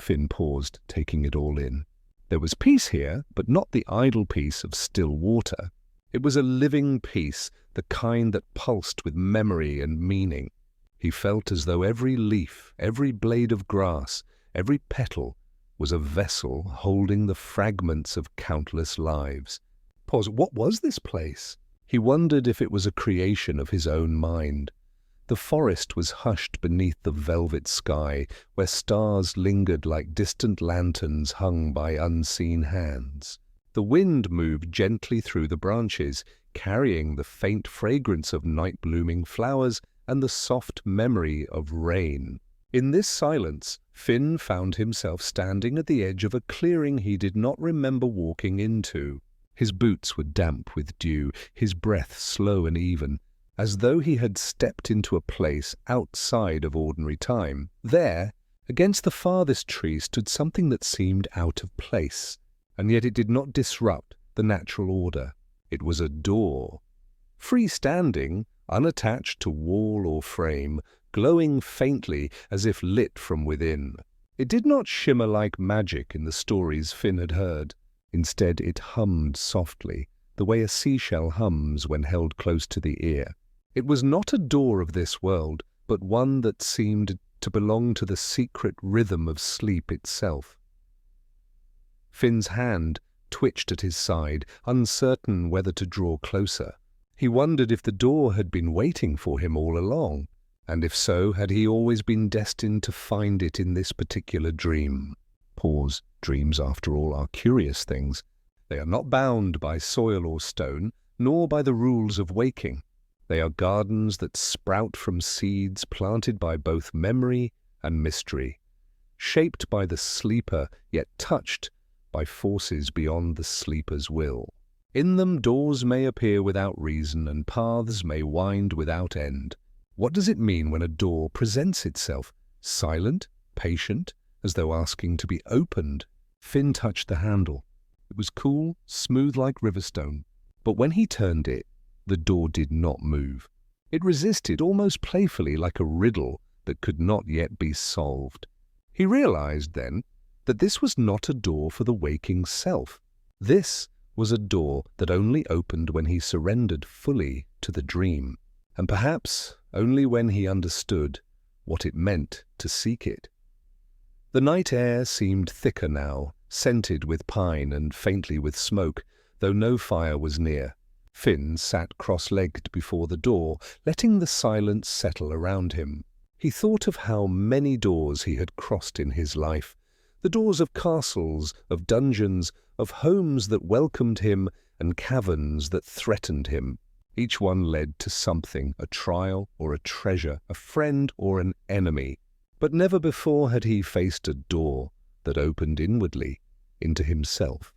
Finn paused, taking it all in. There was peace here, but not the idle peace of still water. It was a living peace, the kind that pulsed with memory and meaning. He felt as though every leaf, every blade of grass, every petal was a vessel holding the fragments of countless lives. Pause. What was this place? He wondered if it was a creation of his own mind. The forest was hushed beneath the velvet sky, where stars lingered like distant lanterns hung by unseen hands. The wind moved gently through the branches, carrying the faint fragrance of night-blooming flowers and the soft memory of rain. In this silence, Finn found himself standing at the edge of a clearing he did not remember walking into. His boots were damp with dew, his breath slow and even, as though he had stepped into a place outside of ordinary time. There, against the farthest tree, stood something that seemed out of place, and yet it did not disrupt the natural order. It was a door. Freestanding, unattached to wall or frame, glowing faintly as if lit from within. It did not shimmer like magic in the stories Finn had heard. Instead, it hummed softly, the way a seashell hums when held close to the ear. It was not a door of this world, but one that seemed to belong to the secret rhythm of sleep itself. Finn's hand twitched at his side, uncertain whether to draw closer. He wondered if the door had been waiting for him all along, and if so, had he always been destined to find it in this particular dream. Pause. Dreams, after all, are curious things. They are not bound by soil or stone, nor by the rules of waking. They are gardens that sprout from seeds planted by both memory and mystery, shaped by the sleeper, yet touched by forces beyond the sleeper's will. In them, doors may appear without reason, and paths may wind without end. What does it mean when a door presents itself, silent, patient, as though asking to be opened? Finn touched the handle. It was cool, smooth like riverstone, but when he turned it, the door did not move. It resisted almost playfully, like a riddle that could not yet be solved. He realized then that this was not a door for the waking self. This was a door that only opened when he surrendered fully to the dream, and perhaps only when he understood what it meant to seek it. The night air seemed thicker now, scented with pine and faintly with smoke, though no fire was near. Finn sat cross-legged before the door, letting the silence settle around him. He thought of how many doors he had crossed in his life, the doors of castles, of dungeons, of homes that welcomed him and caverns that threatened him. Each one led to something, a trial or a treasure, a friend or an enemy. But never before had he faced a door that opened inwardly into himself.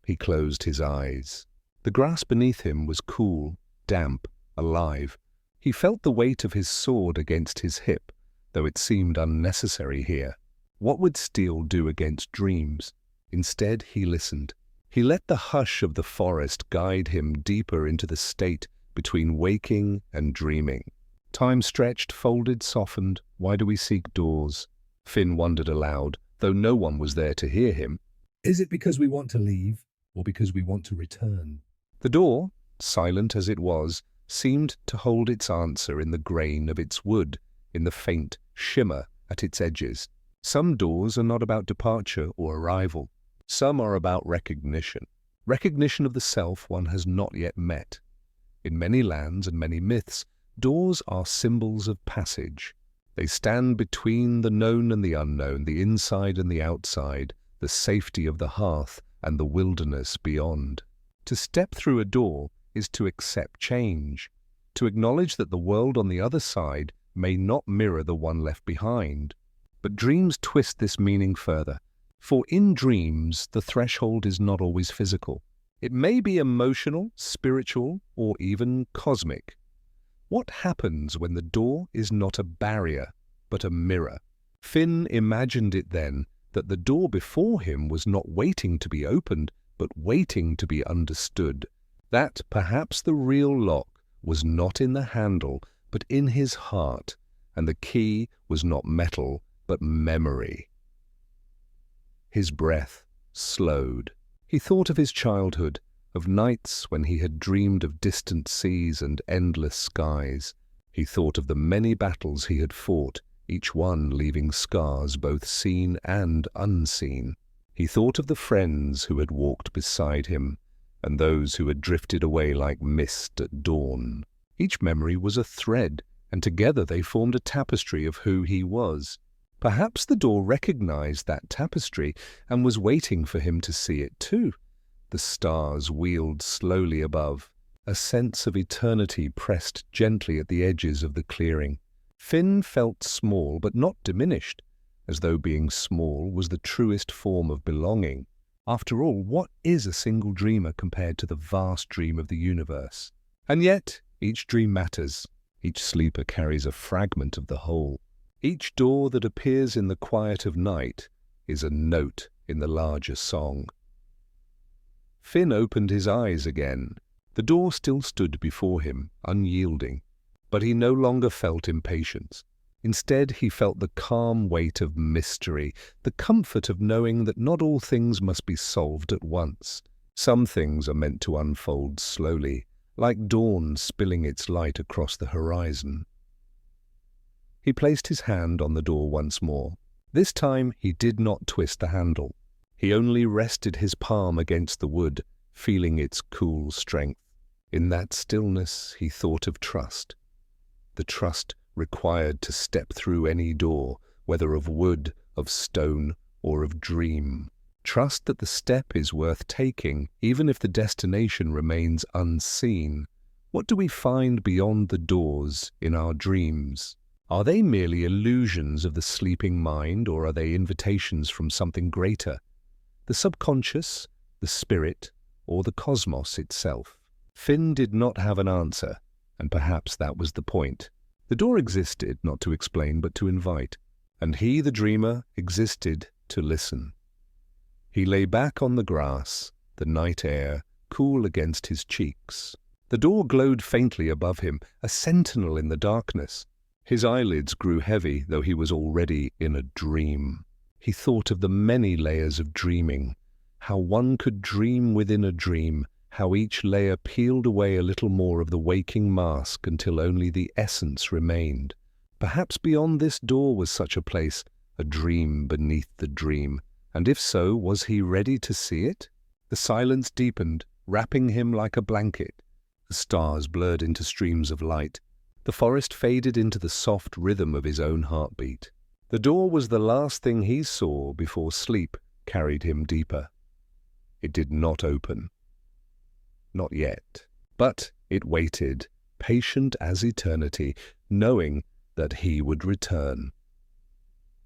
He closed his eyes. The grass beneath him was cool, damp, alive. He felt the weight of his sword against his hip, though it seemed unnecessary here. What would steel do against dreams? Instead, he listened. He let the hush of the forest guide him deeper into the state between waking and dreaming. Time stretched, folded, softened. Why do we seek doors? Finn wondered aloud, though no one was there to hear him. Is it because we want to leave, or because we want to return? The door, silent as it was, seemed to hold its answer in the grain of its wood, in the faint shimmer at its edges. Some doors are not about departure or arrival. Some are about recognition. Recognition of the self one has not yet met. In many lands and many myths, doors are symbols of passage. They stand between the known and the unknown, the inside and the outside, the safety of the hearth and the wilderness beyond. To step through a door is to accept change, to acknowledge that the world on the other side may not mirror the one left behind. But dreams twist this meaning further, for in dreams the threshold is not always physical. It may be emotional, spiritual, or even cosmic. What happens when the door is not a barrier, but a mirror? Finn imagined it then that the door before him was not waiting to be opened, but waiting to be understood. That perhaps the real lock was not in the handle, but in his heart, and the key was not metal, but memory. His breath slowed. He thought of his childhood, of nights when he had dreamed of distant seas and endless skies. He thought of the many battles he had fought, each one leaving scars both seen and unseen. He thought of the friends who had walked beside him, and those who had drifted away like mist at dawn. Each memory was a thread, and together they formed a tapestry of who he was. Perhaps the door recognized that tapestry and was waiting for him to see it too. The stars wheeled slowly above. A sense of eternity pressed gently at the edges of the clearing. Finn felt small but not diminished, as though being small was the truest form of belonging. After all, what is a single dreamer compared to the vast dream of the universe? And yet, each dream matters. Each sleeper carries a fragment of the whole. Each door that appears in the quiet of night is a note in the larger song. Finn opened his eyes again. The door still stood before him, unyielding, but he no longer felt impatience. Instead, he felt the calm weight of mystery, the comfort of knowing that not all things must be solved at once. Some things are meant to unfold slowly, like dawn spilling its light across the horizon. He placed his hand on the door once more. This time he did not twist the handle. He only rested his palm against the wood, feeling its cool strength. In that stillness he thought of trust. The trust required to step through any door, whether of wood, of stone, or of dream. Trust that the step is worth taking, even if the destination remains unseen. What do we find beyond the doors in our dreams? Are they merely illusions of the sleeping mind, or are they invitations from something greater? The subconscious, the spirit, or the cosmos itself? Finn did not have an answer, and perhaps that was the point. The door existed not to explain but to invite, and he, the dreamer, existed to listen. He lay back on the grass, the night air cool against his cheeks. The door glowed faintly above him, a sentinel in the darkness. His eyelids grew heavy, though he was already in a dream. He thought of the many layers of dreaming, how one could dream within a dream, how each layer peeled away a little more of the waking mask until only the essence remained. Perhaps beyond this door was such a place, a dream beneath the dream, and if so, was he ready to see it? The silence deepened, wrapping him like a blanket. The stars blurred into streams of light. The forest faded into the soft rhythm of his own heartbeat. The door was the last thing he saw before sleep carried him deeper. It did not open. Not yet. But it waited, patient as eternity, knowing that he would return.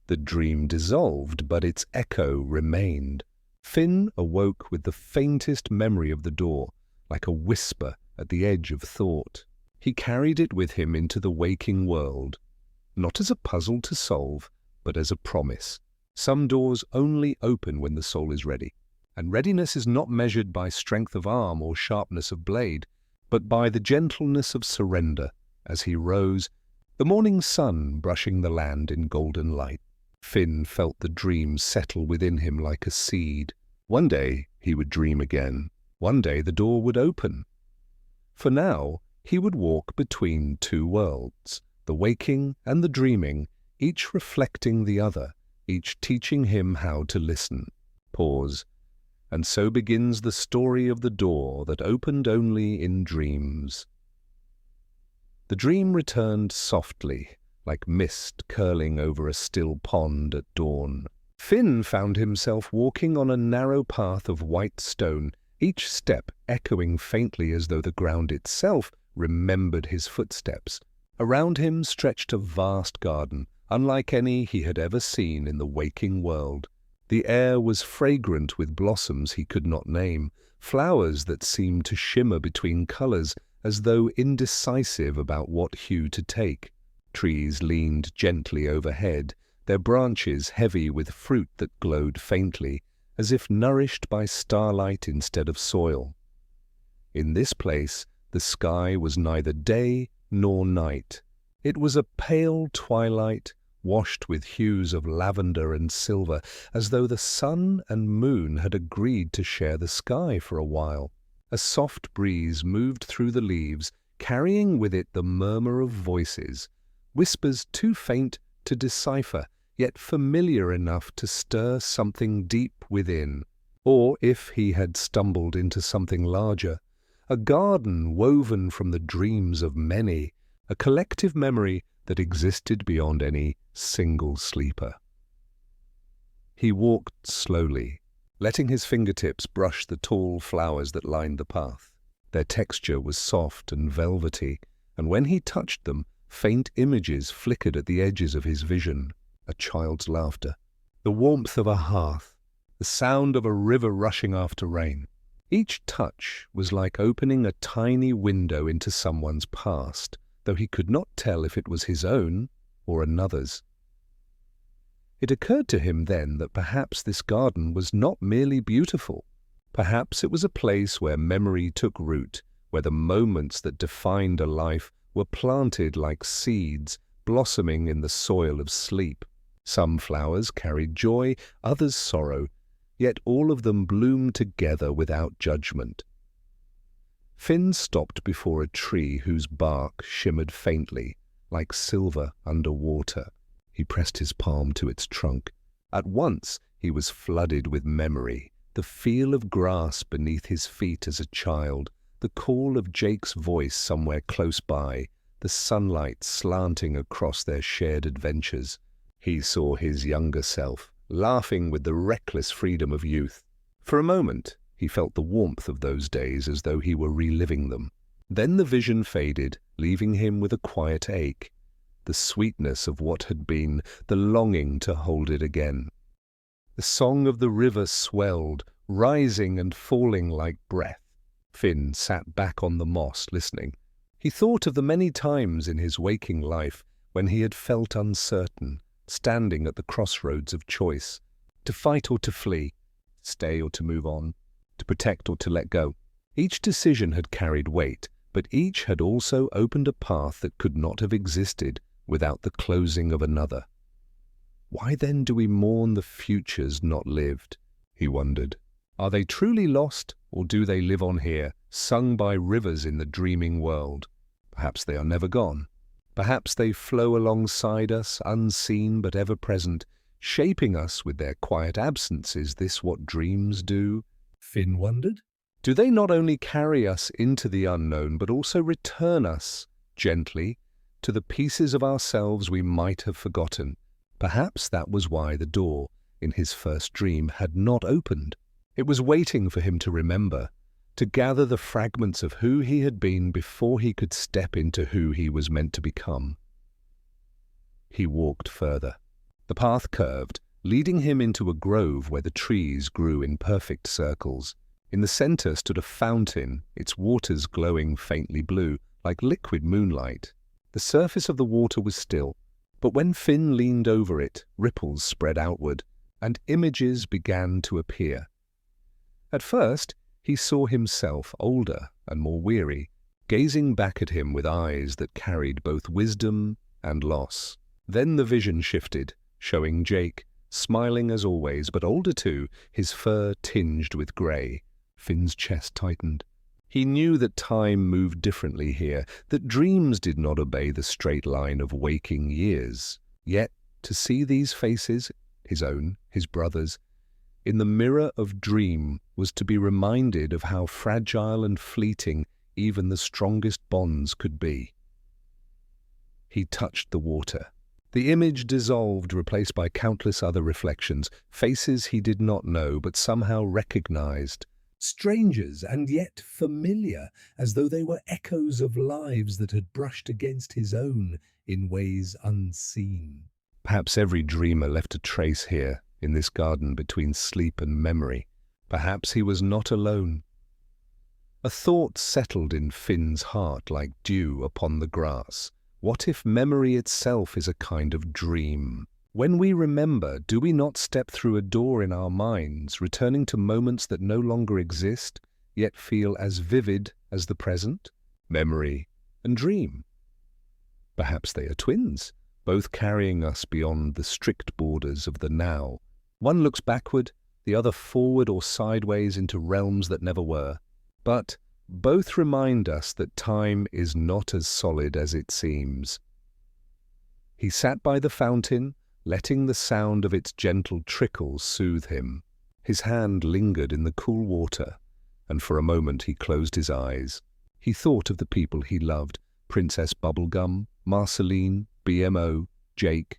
The dream dissolved, but its echo remained. Finn awoke with the faintest memory of the door, like a whisper at the edge of thought. He carried it with him into the waking world, not as a puzzle to solve, but as a promise. Some doors only open when the soul is ready, and readiness is not measured by strength of arm or sharpness of blade, but by the gentleness of surrender. As he rose, the morning sun brushing the land in golden light, Finn felt the dream settle within him like a seed. One day he would dream again. One day the door would open. For now, he would walk between two worlds, the waking and the dreaming, each reflecting the other, each teaching him how to listen. Pause. And so begins the story of the door that opened only in dreams. The dream returned softly, like mist curling over a still pond at dawn. Finn found himself walking on a narrow path of white stone, each step echoing faintly as though the ground itself remembered his footsteps. Around him stretched a vast garden, unlike any he had ever seen in the waking world. The air was fragrant with blossoms he could not name, flowers that seemed to shimmer between colors as though indecisive about what hue to take. Trees leaned gently overhead, their branches heavy with fruit that glowed faintly, as if nourished by starlight instead of soil. In this place, the sky was neither day nor night. It was a pale twilight, washed with hues of lavender and silver, as though the sun and moon had agreed to share the sky for a while. A soft breeze moved through the leaves, carrying with it the murmur of voices, whispers too faint to decipher, yet familiar enough to stir something deep within. Or, if he had stumbled into something larger, a garden woven from the dreams of many, a collective memory that existed beyond any single sleeper. He walked slowly, letting his fingertips brush the tall flowers that lined the path. Their texture was soft and velvety, and when he touched them, faint images flickered at the edges of his vision. A child's laughter, the warmth of a hearth, the sound of a river rushing after rain. Each touch was like opening a tiny window into someone's past, though he could not tell if it was his own or another's. It occurred to him then that perhaps this garden was not merely beautiful. Perhaps it was a place where memory took root, where the moments that defined a life were planted like seeds, blossoming in the soil of sleep. Some flowers carried joy, others sorrow, yet all of them bloomed together without judgment. Finn stopped before a tree whose bark shimmered faintly, like silver under water. He pressed his palm to its trunk. At once he was flooded with memory, the feel of grass beneath his feet as a child, the call of Jake's voice somewhere close by, the sunlight slanting across their shared adventures. He saw his younger self, laughing with the reckless freedom of youth. For a moment, he felt the warmth of those days as though he were reliving them. Then the vision faded, leaving him with a quiet ache, the sweetness of what had been, the longing to hold it again. The song of the river swelled, rising and falling like breath. Finn sat back on the moss, listening. He thought of the many times in his waking life when he had felt uncertain, standing at the crossroads of choice, to fight or to flee, stay or to move on, to protect or to let go. Each decision had carried weight, but each had also opened a path that could not have existed without the closing of another. Why then do we mourn the futures not lived? He wondered. Are they truly lost, or do they live on here, sung by rivers in the dreaming world? Perhaps they are never gone. Perhaps they flow alongside us, unseen but ever present, shaping us with their quiet absence. Is this what dreams do? Finn wondered. Do they not only carry us into the unknown, but also return us, gently, to the pieces of ourselves we might have forgotten? Perhaps that was why the door, in his first dream, had not opened. It was waiting for him to remember, to gather the fragments of who he had been before he could step into who he was meant to become. He walked further. The path curved, leading him into a grove where the trees grew in perfect circles. In the center stood a fountain, its waters glowing faintly blue, like liquid moonlight. The surface of the water was still, but when Finn leaned over it, ripples spread outward, and images began to appear. At first, he saw himself older and more weary, gazing back at him with eyes that carried both wisdom and loss. Then the vision shifted, showing Jake, smiling as always, but older too, his fur tinged with grey. Finn's chest tightened. He knew that time moved differently here, that dreams did not obey the straight line of waking years. Yet, to see these faces, his own, his brother's, in the mirror of dream was to be reminded of how fragile and fleeting even the strongest bonds could be. He touched the water. The image dissolved, replaced by countless other reflections, faces he did not know but somehow recognized. Strangers and yet familiar, as though they were echoes of lives that had brushed against his own in ways unseen. Perhaps every dreamer left a trace here, in this garden between sleep and memory. Perhaps he was not alone. A thought settled in Finn's heart like dew upon the grass. What if memory itself is a kind of dream? When we remember, do we not step through a door in our minds, returning to moments that no longer exist, yet feel as vivid as the present? Memory and dream. Perhaps they are twins, both carrying us beyond the strict borders of the now. One looks backward, the other forward or sideways into realms that never were. But both remind us that time is not as solid as it seems. He sat by the fountain, letting the sound of its gentle trickle soothe him. His hand lingered in the cool water, and for a moment he closed his eyes. He thought of the people he loved, Princess Bubblegum, Marceline, BMO, Jake.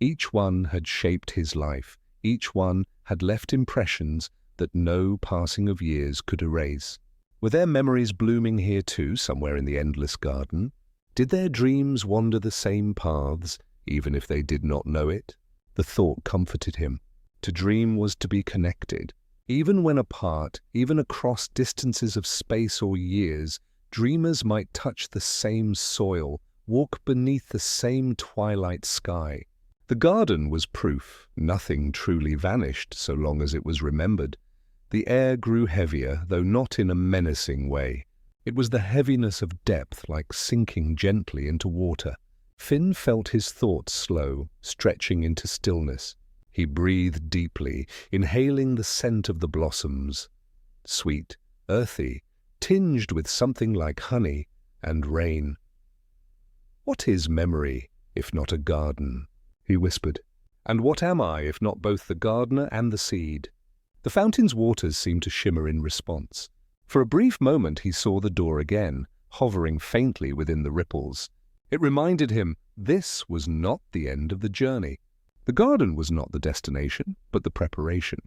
Each one had shaped his life. Each one had left impressions that no passing of years could erase. Were their memories blooming here too, somewhere in the endless garden? Did their dreams wander the same paths, even if they did not know it? The thought comforted him. To dream was to be connected. Even when apart, even across distances of space or years, dreamers might touch the same soil, walk beneath the same twilight sky. The garden was proof. Nothing truly vanished so long as it was remembered. The air grew heavier, though not in a menacing way. It was the heaviness of depth, like sinking gently into water. Finn felt his thoughts slow, stretching into stillness. He breathed deeply, inhaling the scent of the blossoms. Sweet, earthy, tinged with something like honey and rain. "What is memory, if not a garden?" he whispered. "And what am I, if not both the gardener and the seed?" The fountain's waters seemed to shimmer in response. For a brief moment he saw the door again, hovering faintly within the ripples. It reminded him this was not the end of the journey. The garden was not the destination, but the preparation.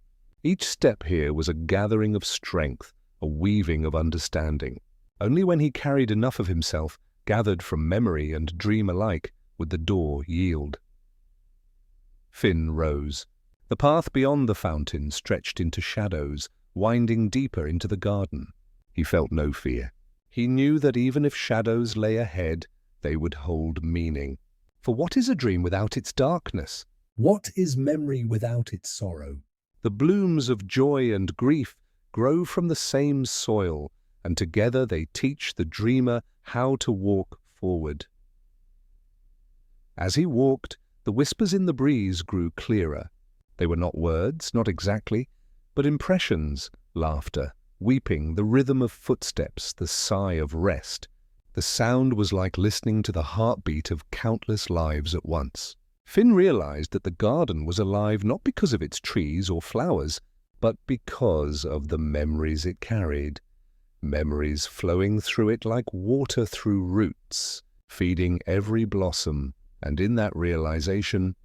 Each step here was a gathering of strength, a weaving of understanding. Only when he carried enough of himself, gathered from memory and dream alike, would the door yield. Finn rose. The path beyond the fountain stretched into shadows, winding deeper into the garden. He felt no fear. He knew that even if shadows lay ahead, they would hold meaning. For what is a dream without its darkness? What is memory without its sorrow? The blooms of joy and grief grow from the same soil, and together they teach the dreamer how to walk forward. As he walked, the whispers in the breeze grew clearer. They were not words, not exactly, but impressions, laughter, weeping, the rhythm of footsteps, the sigh of rest. The sound was like listening to the heartbeat of countless lives at once. Finn realized that the garden was alive not because of its trees or flowers, but because of the memories it carried. Memories flowing through it like water through roots, feeding every blossom, and in that realization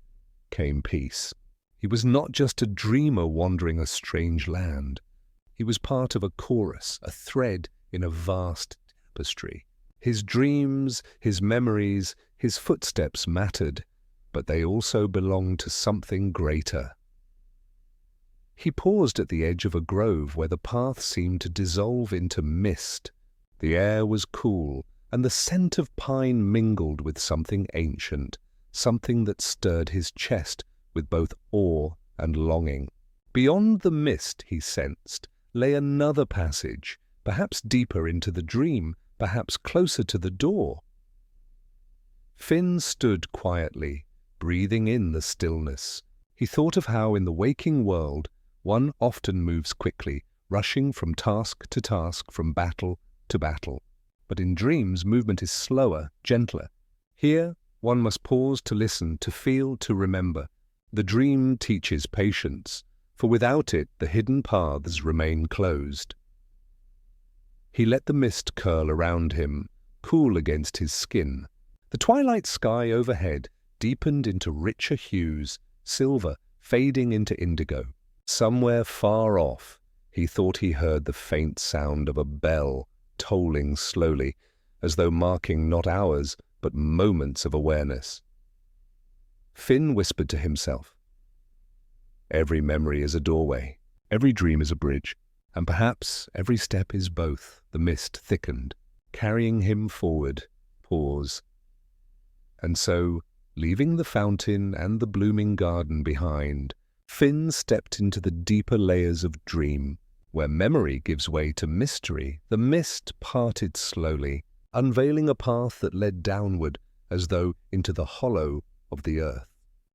came peace. He was not just a dreamer wandering a strange land. He was part of a chorus, a thread in a vast tapestry. His dreams, his memories, his footsteps mattered, but they also belonged to something greater. He paused at the edge of a grove where the path seemed to dissolve into mist. The air was cool, and the scent of pine mingled with something ancient, something that stirred his chest with both awe and longing. Beyond the mist, he sensed, lay another passage, perhaps deeper into the dream, perhaps closer to the door. Finn stood quietly, breathing in the stillness. He thought of how in the waking world one often moves quickly, rushing from task to task, from battle to battle. But in dreams, movement is slower, gentler. Here, one must pause to listen, to feel, to remember. The dream teaches patience, for without it the hidden paths remain closed. He let the mist curl around him, cool against his skin. The twilight sky overhead deepened into richer hues, silver fading into indigo. Somewhere far off, he thought he heard the faint sound of a bell tolling slowly, as though marking not hours, but moments of awareness. Finn whispered to himself, "Every memory is a doorway, every dream is a bridge, and perhaps every step is both." The mist thickened, carrying him forward. Pause. And so, leaving the fountain and the blooming garden behind, Finn stepped into the deeper layers of dream. Where memory gives way to mystery, the mist parted slowly, unveiling a path that led downward, as though into the hollow of the earth.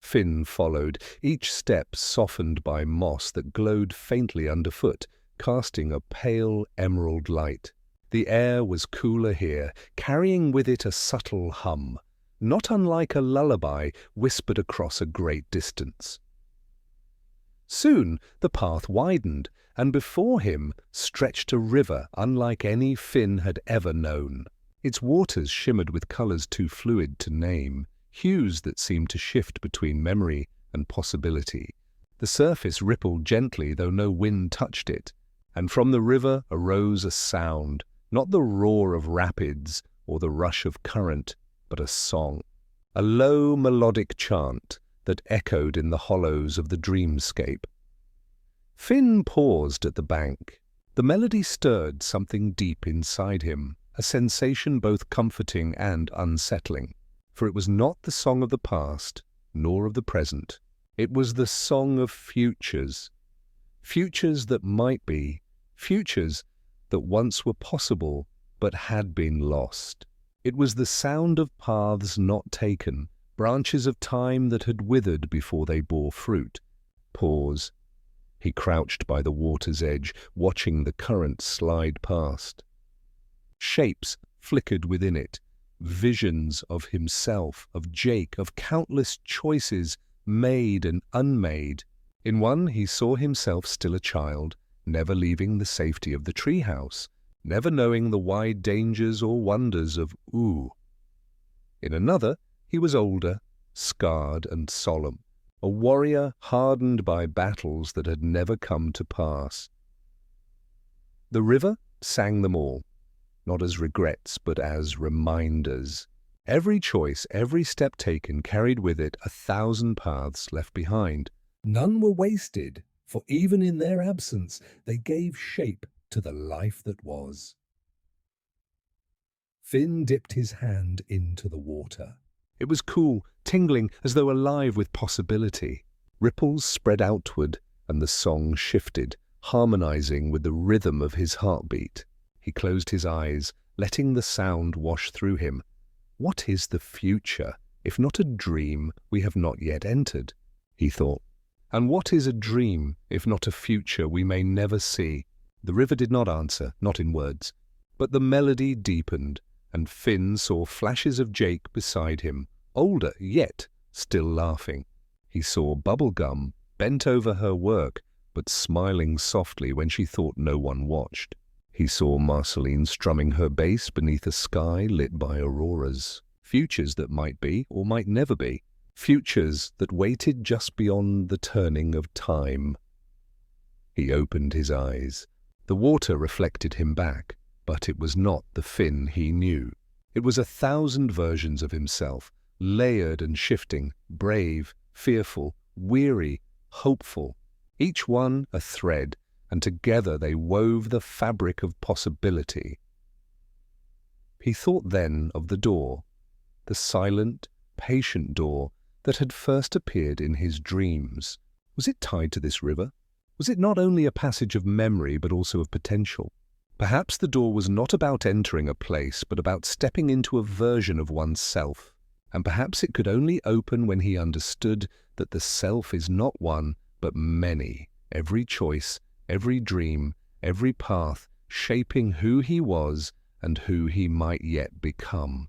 Finn followed, each step softened by moss that glowed faintly underfoot, casting a pale emerald light. The air was cooler here, carrying with it a subtle hum, not unlike a lullaby whispered across a great distance. Soon the path widened, and before him stretched a river unlike any Finn had ever known. Its waters shimmered with colours too fluid to name, hues that seemed to shift between memory and possibility. The surface rippled gently, though no wind touched it, and from the river arose a sound, not the roar of rapids or the rush of current, but a song, a low melodic chant that echoed in the hollows of the dreamscape. Finn paused at the bank. The melody stirred something deep inside him, a sensation both comforting and unsettling. For it was not the song of the past, nor of the present. It was the song of futures. Futures that might be, futures that once were possible but had been lost. It was the sound of paths not taken, branches of time that had withered before they bore fruit. Pause. He crouched by the water's edge, watching the current slide past. Shapes flickered within it, visions of himself, of Jake, of countless choices made and unmade. In one he saw himself still a child, never leaving the safety of the treehouse, never knowing the wide dangers or wonders of Ooh. In another he was older, scarred and solemn, a warrior hardened by battles that had never come to pass. The river sang them all, not as regrets but as reminders. Every choice, every step taken carried with it 1,000 paths left behind. None were wasted, for even in their absence they gave shape to the life that was. Finn dipped his hand into the water. It was cool, tingling, as though alive with possibility. Ripples spread outward, and the song shifted, harmonizing with the rhythm of his heartbeat. He closed his eyes, letting the sound wash through him. What is the future, if not a dream we have not yet entered? He thought. And what is a dream, if not a future we may never see? The river did not answer, not in words. But the melody deepened, and Finn saw flashes of Jake beside him, older yet still laughing. He saw Bubblegum, bent over her work, but smiling softly when she thought no one watched. He saw Marceline strumming her bass beneath a sky lit by auroras. Futures that might be or might never be. Futures that waited just beyond the turning of time. He opened his eyes. The water reflected him back, but it was not the Finn he knew. It was 1,000 versions of himself, layered and shifting, brave, fearful, weary, hopeful, each one a thread, and together they wove the fabric of possibility. He thought then of the door, the silent, patient door that had first appeared in his dreams. Was it tied to this river? Was it not only a passage of memory but also of potential? Perhaps the door was not about entering a place but about stepping into a version of oneself, and perhaps it could only open when he understood that the self is not one but many, every choice, every dream, every path shaping who he was and who he might yet become.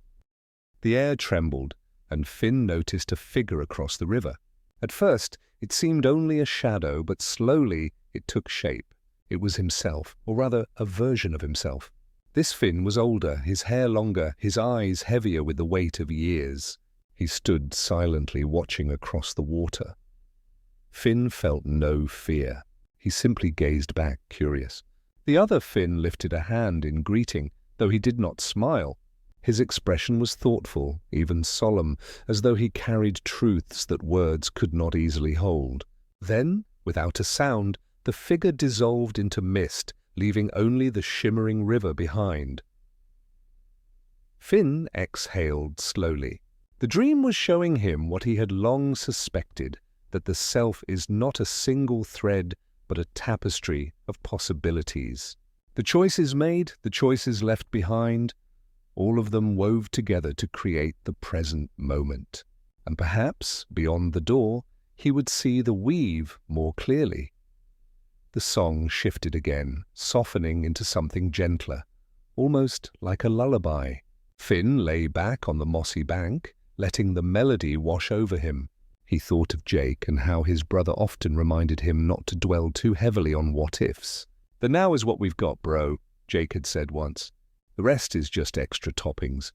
The air trembled, and Finn noticed a figure across the river. At first, it seemed only a shadow, but slowly it took shape. It was himself, or rather a version of himself. This Finn was older, his hair longer, his eyes heavier with the weight of years. He stood silently watching across the water. Finn felt no fear. He simply gazed back, curious. The other Finn lifted a hand in greeting, though he did not smile. His expression was thoughtful, even solemn, as though he carried truths that words could not easily hold. Then, without a sound, the figure dissolved into mist, leaving only the shimmering river behind. Finn exhaled slowly. The dream was showing him what he had long suspected, that the self is not a single thread, but a tapestry of possibilities. The choices made, the choices left behind, all of them wove together to create the present moment. And perhaps, beyond the door, he would see the weave more clearly. The song shifted again, softening into something gentler, almost like a lullaby. Finn lay back on the mossy bank, letting the melody wash over him. He thought of Jake and how his brother often reminded him not to dwell too heavily on what-ifs. "The now is what we've got, bro," Jake had said once. "The rest is just extra toppings."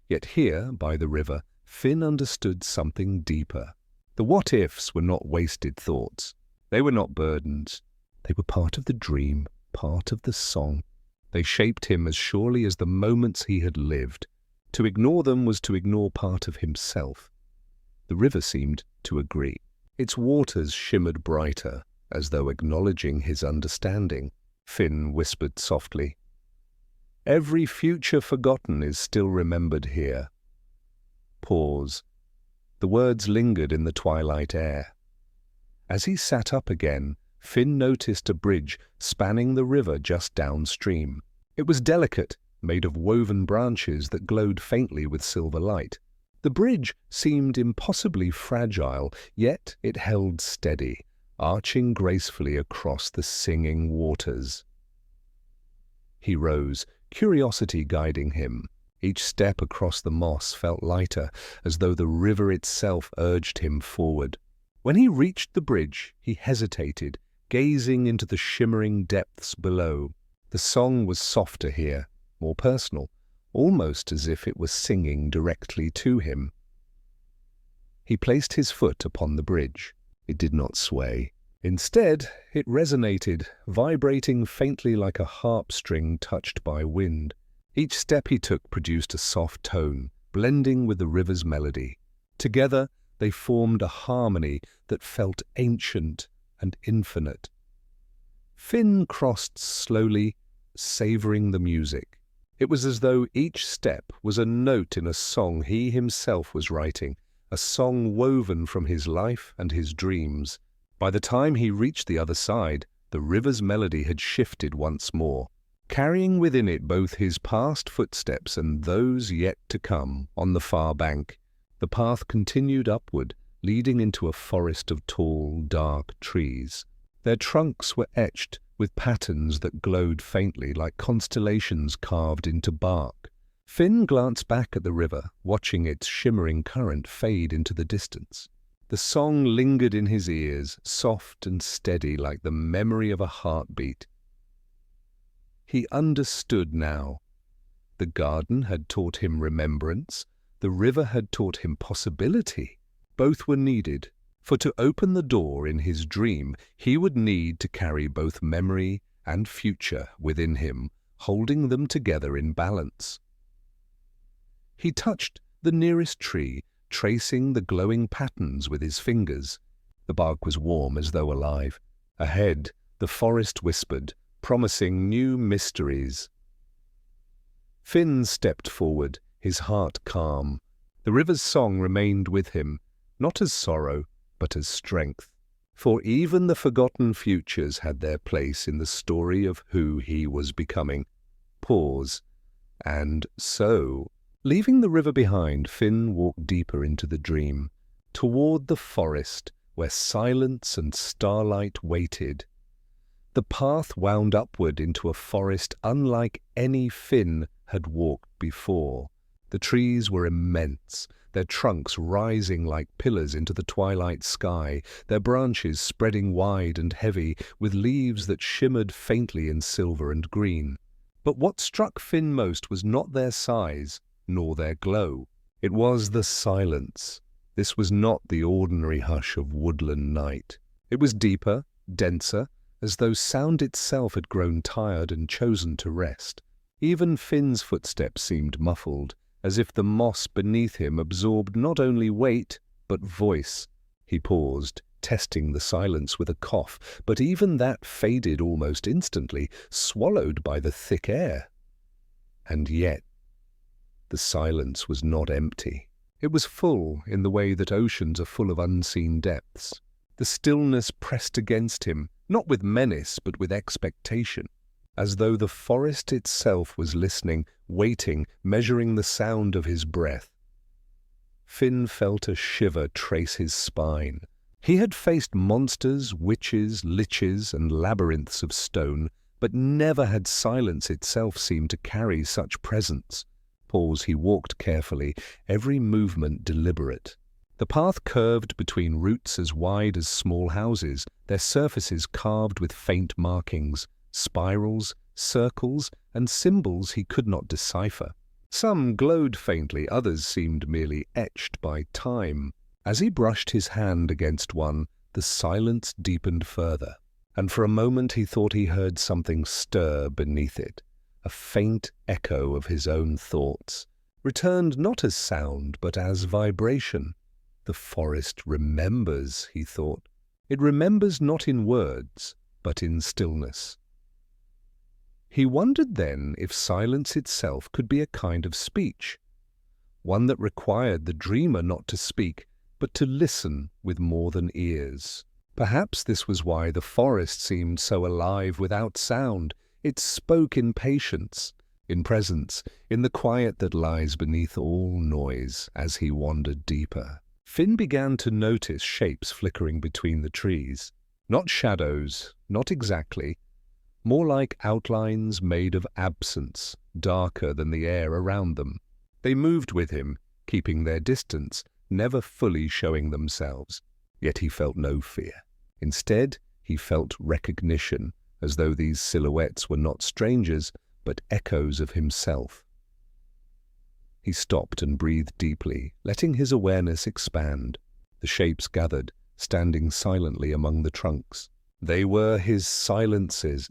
Yet here, by the river, Finn understood something deeper. The what-ifs were not wasted thoughts. They were not burdens. They were part of the dream, part of the song. They shaped him as surely as the moments he had lived. To ignore them was to ignore part of himself. The river seemed to agree. Its waters shimmered brighter, as though acknowledging his understanding. Finn whispered softly, "Every future forgotten is still remembered here." Pause. The words lingered in the twilight air. As he sat up again, Finn noticed a bridge spanning the river just downstream. It was delicate, made of woven branches that glowed faintly with silver light. The bridge seemed impossibly fragile, yet it held steady, arching gracefully across the singing waters. He rose, curiosity guiding him. Each step across the moss felt lighter, as though the river itself urged him forward. When he reached the bridge, he hesitated, gazing into the shimmering depths below. The song was softer here, more personal, almost as if it was singing directly to him. He placed his foot upon the bridge. It did not sway. Instead, it resonated, vibrating faintly like a harp string touched by wind. Each step he took produced a soft tone, blending with the river's melody. Together, they formed a harmony that felt ancient and infinite. Finn crossed slowly, savoring the music. It was as though each step was a note in a song he himself was writing, a song woven from his life and his dreams. By the time he reached the other side, the river's melody had shifted once more, carrying within it both his past footsteps and those yet to come. On the far bank, the path continued upward, leading into a forest of tall, dark trees. Their trunks were etched with patterns that glowed faintly like constellations carved into bark. Finn glanced back at the river, watching its shimmering current fade into the distance. The song lingered in his ears, soft and steady like the memory of a heartbeat. He understood now. The garden had taught him remembrance. The river had taught him possibility. Both were needed, for to open the door in his dream, he would need to carry both memory and future within him, holding them together in balance. He touched the nearest tree, tracing the glowing patterns with his fingers. The bark was warm as though alive. Ahead, the forest whispered, promising new mysteries. Finn stepped forward, his heart calm. The river's song remained with him, not as sorrow, but as strength. For even the forgotten futures had their place in the story of who he was becoming. Pause. And so, leaving the river behind, Finn walked deeper into the dream, toward the forest where silence and starlight waited. The path wound upward into a forest unlike any Finn had walked before. The trees were immense, their trunks rising like pillars into the twilight sky, their branches spreading wide and heavy, with leaves that shimmered faintly in silver and green. But what struck Finn most was not their size, nor their glow. It was the silence. This was not the ordinary hush of woodland night. It was deeper, denser, as though sound itself had grown tired and chosen to rest. Even Finn's footsteps seemed muffled, as if the moss beneath him absorbed not only weight, but voice. He paused, testing the silence with a cough, but even that faded almost instantly, swallowed by the thick air. And yet, the silence was not empty. It was full in the way that oceans are full of unseen depths. The stillness pressed against him, not with menace, but with expectation. as though the forest itself was listening, waiting, measuring the sound of his breath. Finn felt a shiver trace his spine. He had faced monsters, witches, liches, and labyrinths of stone, but never had silence itself seemed to carry such presence. He walked carefully, every movement deliberate. The path curved between roots as wide as small houses, their surfaces carved with faint markings, spirals, circles, and symbols he could not decipher. Some glowed faintly, others seemed merely etched by time. As he brushed his hand against one, the silence deepened further, and for a moment he thought he heard something stir beneath it, a faint echo of his own thoughts, returned not as sound but as vibration. The forest remembers, he thought. It remembers not in words, but in stillness. He wondered then if silence itself could be a kind of speech, one that required the dreamer not to speak, but to listen with more than ears. Perhaps this was why the forest seemed so alive without sound. It spoke in patience, in presence, in the quiet that lies beneath all noise. As he wandered deeper, Finn began to notice shapes flickering between the trees. Not shadows, not exactly, more like outlines made of absence, darker than the air around them. They moved with him, keeping their distance, never fully showing themselves. Yet he felt no fear. Instead, he felt recognition, as though these silhouettes were not strangers, but echoes of himself. He stopped and breathed deeply, letting his awareness expand. The shapes gathered, standing silently among the trunks. They were his silences.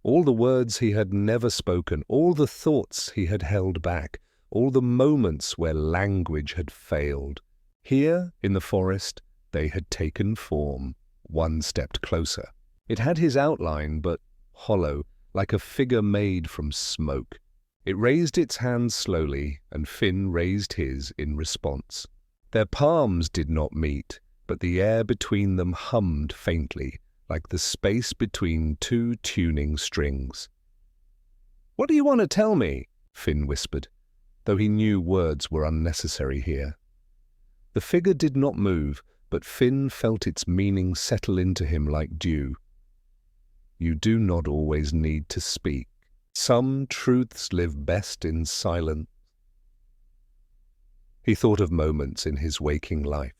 All the words he had never spoken, all the thoughts he had held back, all the moments where language had failed. Here, in the forest, they had taken form. One stepped closer. It had his outline, but hollow, like a figure made from smoke. It raised its hands slowly, and Finn raised his in response. Their palms did not meet, but the air between them hummed faintly, like the space between two tuning strings. "What do you want to tell me?" Finn whispered, though he knew words were unnecessary here. The figure did not move, but Finn felt its meaning settle into him like dew. You do not always need to speak. Some truths live best in silence. He thought of moments in his waking life.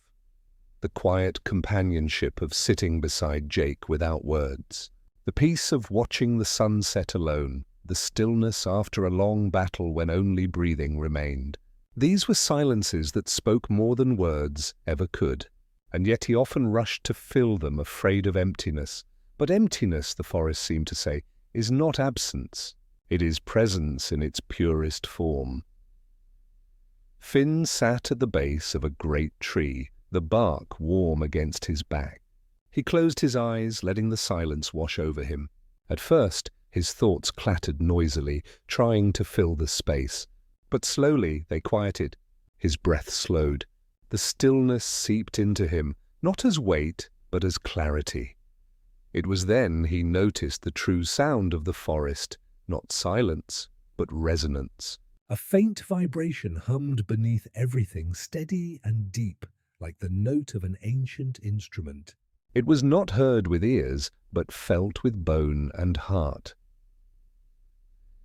The quiet companionship of sitting beside Jake without words. The peace of watching the sun set alone. The stillness after a long battle when only breathing remained. These were silences that spoke more than words ever could, and yet he often rushed to fill them, afraid of emptiness. But emptiness, the forest seemed to say, is not absence. It is presence in its purest form. Finn sat at the base of a great tree, the bark warm against his back. He closed his eyes, letting the silence wash over him. At first, his thoughts clattered noisily, trying to fill the space. But slowly they quieted. His breath slowed. The stillness seeped into him, not as weight, but as clarity. It was then he noticed the true sound of the forest, not silence, but resonance. A faint vibration hummed beneath everything, steady and deep, like the note of an ancient instrument. It was not heard with ears, but felt with bone and heart.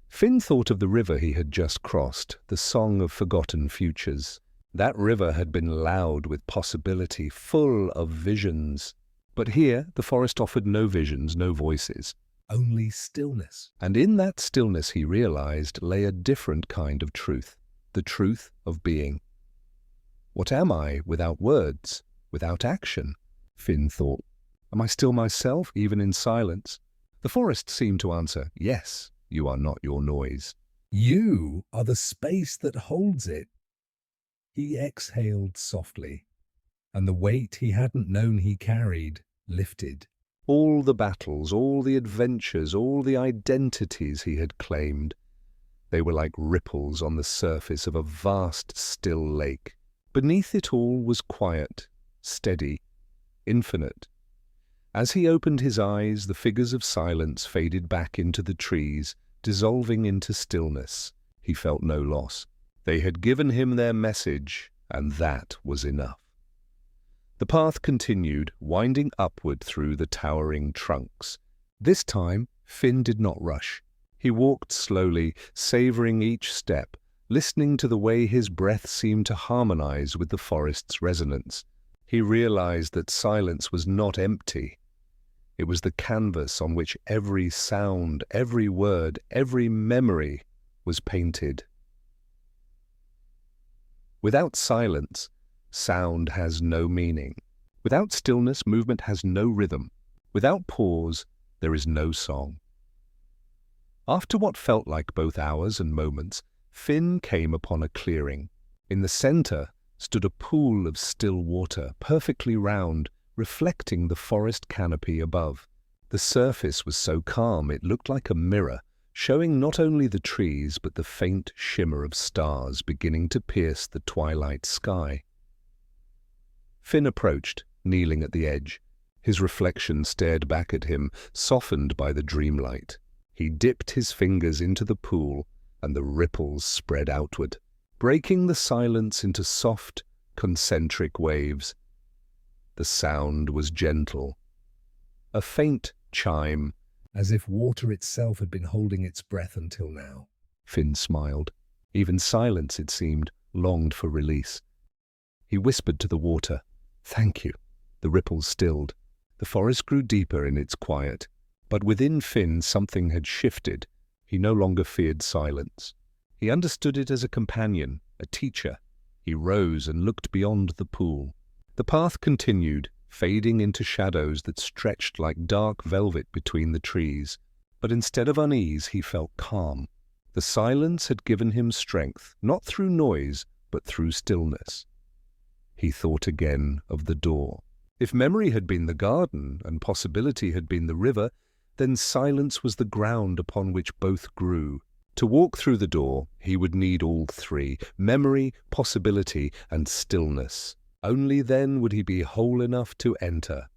Finn thought of the river he had just crossed, the song of forgotten futures. That river had been loud with possibility, full of visions. But here the forest offered no visions, no voices. Only stillness. And in that stillness, he realized, lay a different kind of truth, the truth of being. What am I without words, without action? Finn thought. Am I still myself, even in silence? The forest seemed to answer, yes, you are not your noise. You are the space that holds it. He exhaled softly, and the weight he hadn't known he carried lifted. All the battles, all the adventures, all the identities he had claimed, they were like ripples on the surface of a vast, still lake. Beneath it all was quiet, steady, infinite. As he opened his eyes, the figures of silence faded back into the trees, dissolving into stillness. He felt no loss. They had given him their message, and that was enough. The path continued, winding upward through the towering trunks. This time, Finn did not rush. He walked slowly, savoring each step, listening to the way his breath seemed to harmonize with the forest's resonance. He realized that silence was not empty. It was the canvas on which every sound, every word, every memory was painted. Without silence, sound has no meaning. Without stillness, movement has no rhythm. Without pause, there is no song. After what felt like both hours and moments, Finn came upon a clearing. In the center stood a pool of still water, perfectly round, reflecting the forest canopy above. The surface was so calm it looked like a mirror, showing not only the trees but the faint shimmer of stars beginning to pierce the twilight sky. Finn approached, kneeling at the edge. His reflection stared back at him, softened by the dreamlight. He dipped his fingers into the pool, and the ripples spread outward, breaking the silence into soft, concentric waves. The sound was gentle, a faint chime, as if water itself had been holding its breath until now. Finn smiled. Even silence, it seemed, longed for release. He whispered to the water, "Thank you." The ripples stilled. The forest grew deeper in its quiet. But within Finn something had shifted. He no longer feared silence. He understood it as a companion, a teacher. He rose and looked beyond the pool. The path continued, fading into shadows that stretched like dark velvet between the trees. But instead of unease, he felt calm. The silence had given him strength, not through noise, but through stillness. He thought again of the door. If memory had been the garden and possibility had been the river, then silence was the ground upon which both grew. To walk through the door, he would need all three: memory, possibility, and stillness. Only then would he be whole enough to enter.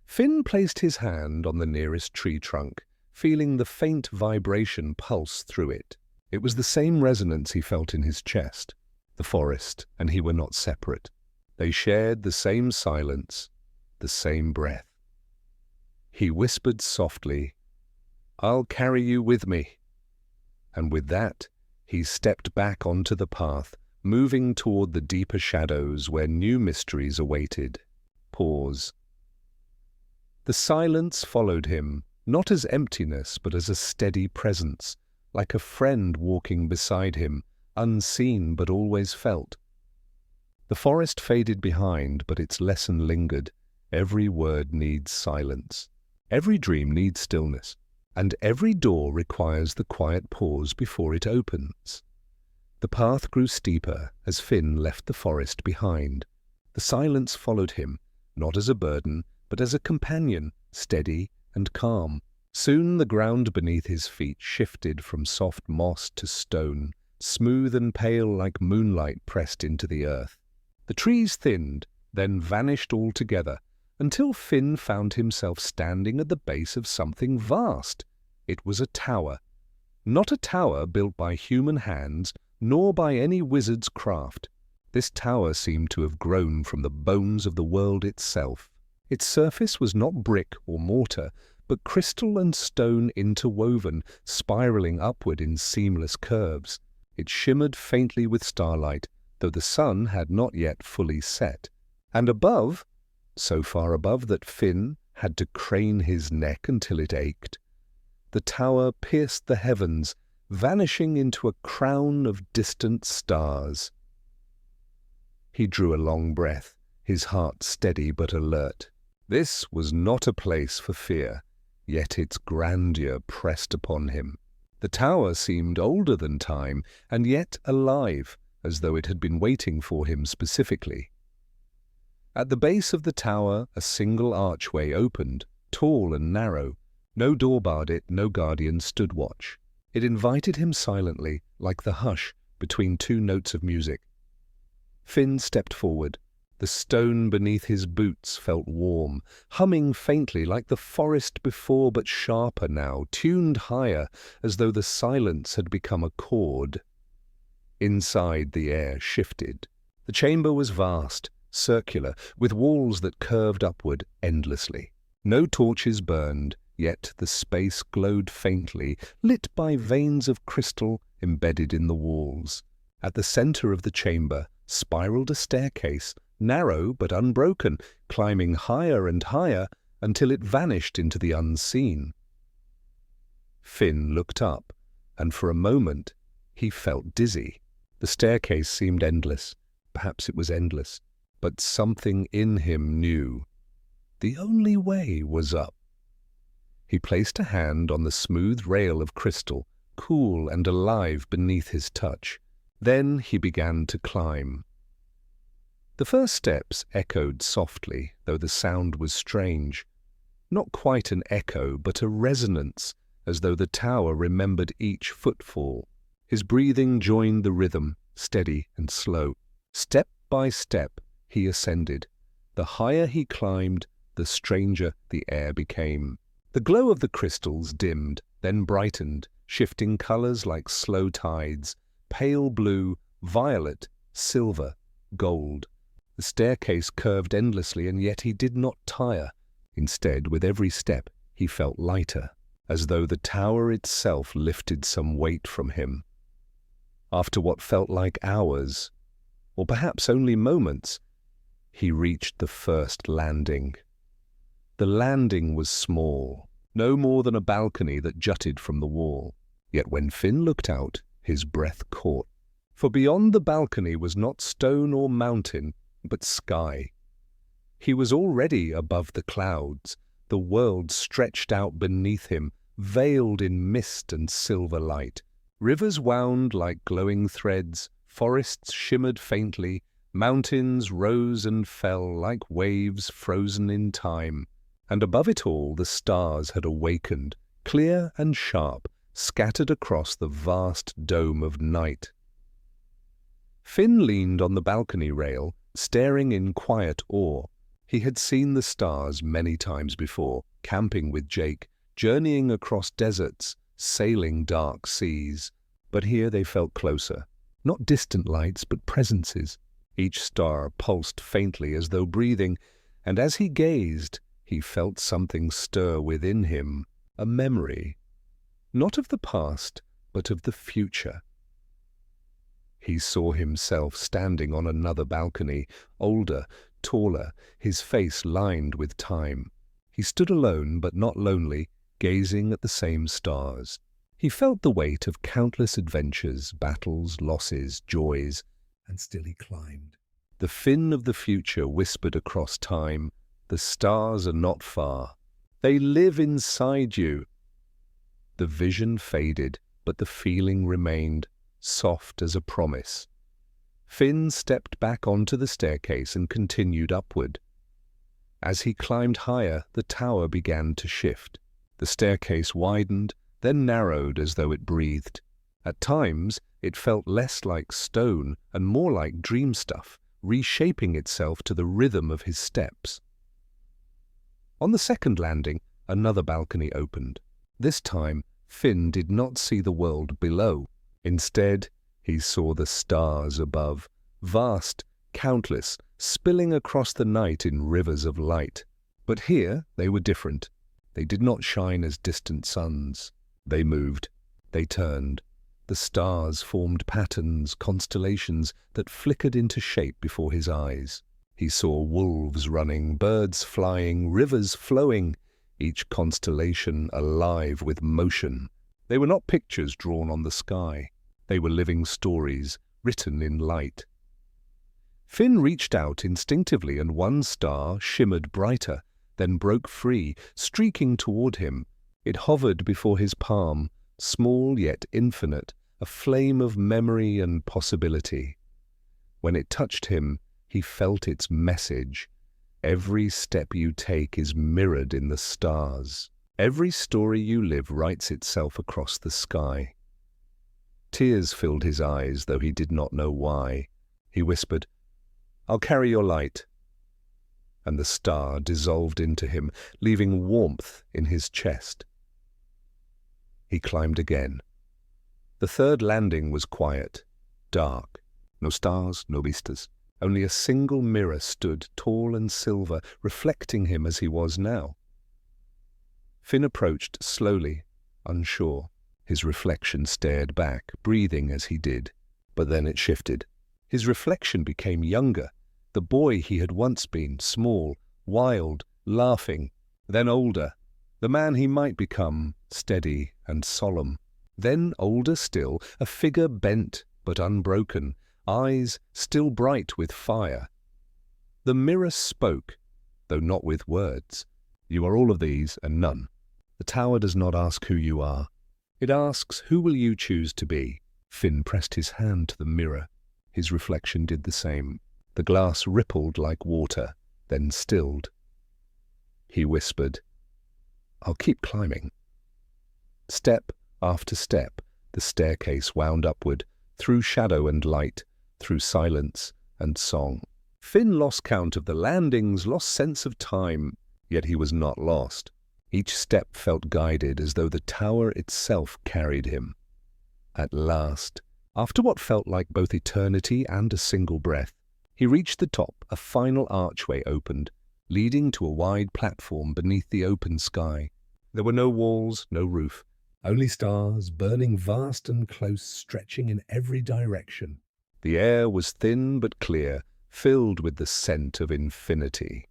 Finn placed his hand on the nearest tree trunk, feeling the faint vibration pulse through it. It was the same resonance he felt in his chest. The forest and he were not separate. They shared the same silence, the same breath. He whispered softly, "I'll carry you with me." And with that, he stepped back onto the path, moving toward the deeper shadows where new mysteries awaited. Pause. The silence followed him, not as emptiness, but as a steady presence, like a friend walking beside him, unseen but always felt. The forest faded behind, but its lesson lingered. Every word needs silence. Every dream needs stillness, and every door requires the quiet pause before it opens. The path grew steeper as Finn left the forest behind. The silence followed him, not as a burden, but as a companion, steady and calm. Soon the ground beneath his feet shifted from soft moss to stone, smooth and pale like moonlight pressed into the earth. The trees thinned, then vanished altogether, until Finn found himself standing at the base of something vast. It was a tower. Not a tower built by human hands, nor by any wizard's craft. This tower seemed to have grown from the bones of the world itself. Its surface was not brick or mortar, but crystal and stone interwoven, spiraling upward in seamless curves. It shimmered faintly with starlight, though the sun had not yet fully set. And above, so far above that Finn had to crane his neck until it ached, the tower pierced the heavens, vanishing into a crown of distant stars. He drew a long breath, his heart steady but alert. This was not a place for fear, yet its grandeur pressed upon him. The tower seemed older than time, and yet alive, as though it had been waiting for him specifically. At the base of the tower, a single archway opened, tall and narrow. No door barred it, no guardian stood watch. It invited him silently, like the hush between two notes of music. Finn stepped forward. The The stone beneath his boots felt warm, humming faintly like the forest before, but sharper now, tuned higher, as though the silence had become a chord. Inside, the air shifted. The chamber was vast, circular, with walls that curved upward endlessly. No torches burned, yet the space glowed faintly, lit by veins of crystal embedded in the walls. At the center of the chamber spiraled a staircase, narrow but unbroken, climbing higher and higher until it vanished into the unseen. Finn looked up, and for a moment he felt dizzy. The staircase seemed endless. Perhaps it was endless, but something in him knew. The only way was up. He placed a hand on the smooth rail of crystal, cool and alive beneath his touch. Then he began to climb. The first steps echoed softly, though the sound was strange. Not quite an echo, but a resonance, as though the tower remembered each footfall. His breathing joined the rhythm, steady and slow. Step by step, he ascended. The higher he climbed, the stranger the air became. The glow of the crystals dimmed, then brightened, shifting colors like slow tides, pale blue, violet, silver, gold. The staircase curved endlessly, and yet he did not tire. Instead, with every step, he felt lighter, as though the tower itself lifted some weight from him. After what felt like hours, or perhaps only moments, he reached the first landing. The landing was small, no more than a balcony that jutted from the wall. Yet when Finn looked out, his breath caught. For beyond the balcony was not stone or mountain, but sky. He was already above the clouds. The world stretched out beneath him, veiled in mist and silver light. Rivers wound like glowing threads, forests shimmered faintly, mountains rose and fell like waves frozen in time. And above it all the stars had awakened, clear and sharp, scattered across the vast dome of night. Finn leaned on the balcony rail, staring in quiet awe. He had seen the stars many times before, camping with Jake, journeying across deserts, sailing dark seas. But here they felt closer, not distant lights, but presences. Each star pulsed faintly as though breathing, and as he gazed, he felt something stir within him, a memory, not of the past, but of the future. He saw himself standing on another balcony, older, taller, his face lined with time. He stood alone but not lonely, gazing at the same stars. He felt the weight of countless adventures, battles, losses, joys, and still he climbed. The Finn of the future whispered across time, "The stars are not far. They live inside you." The vision faded, but the feeling remained, soft as a promise. Finn stepped back onto the staircase and continued upward. As he climbed higher, the tower began to shift. The staircase widened, then narrowed as though it breathed. At times, it felt less like stone and more like dream stuff, reshaping itself to the rhythm of his steps. On the second landing, another balcony opened. This time, Finn did not see the world below. Instead, he saw the stars above, vast, countless, spilling across the night in rivers of light. But here they were different. They did not shine as distant suns. They moved. They turned. The stars formed patterns, constellations that flickered into shape before his eyes. He saw wolves running, birds flying, rivers flowing, each constellation alive with motion. They were not pictures drawn on the sky. They were living stories, written in light. Finn reached out instinctively, and one star shimmered brighter, then broke free, streaking toward him. It hovered before his palm, small yet infinite, a flame of memory and possibility. When it touched him, he felt its message. Every step you take is mirrored in the stars. Every story you live writes itself across the sky. Tears filled his eyes, though he did not know why. He whispered, "I'll carry your light. and the star dissolved into him, leaving warmth in his chest. He climbed again. The third landing was quiet, dark. No stars, no vistas. Only a single mirror stood, tall and silver, reflecting him as he was now. Finn approached slowly, unsure. His reflection stared back, breathing as he did. But then it shifted. His reflection became younger, the boy he had once been, small, wild, laughing, then older, the man he might become, steady and solemn. Then older still, a figure bent but unbroken, eyes still bright with fire. The mirror spoke, though not with words. You are all of these and none. The tower does not ask who you are. It asks, who will you choose to be? Finn pressed his hand to the mirror. His reflection did the same. The glass rippled like water, then stilled. He whispered, I'll keep climbing. Step after step, the staircase wound upward, through shadow and light, through silence and song. Finn lost count of the landings, lost sense of time, yet he was not lost. Each step felt guided, as though the tower itself carried him. At last, after what felt like both eternity and a single breath, he reached the top. A final archway opened, leading to a wide platform beneath the open sky. There were no walls, no roof, only stars, burning vast and close, stretching in every direction. The air was thin but clear, filled with the scent of infinity.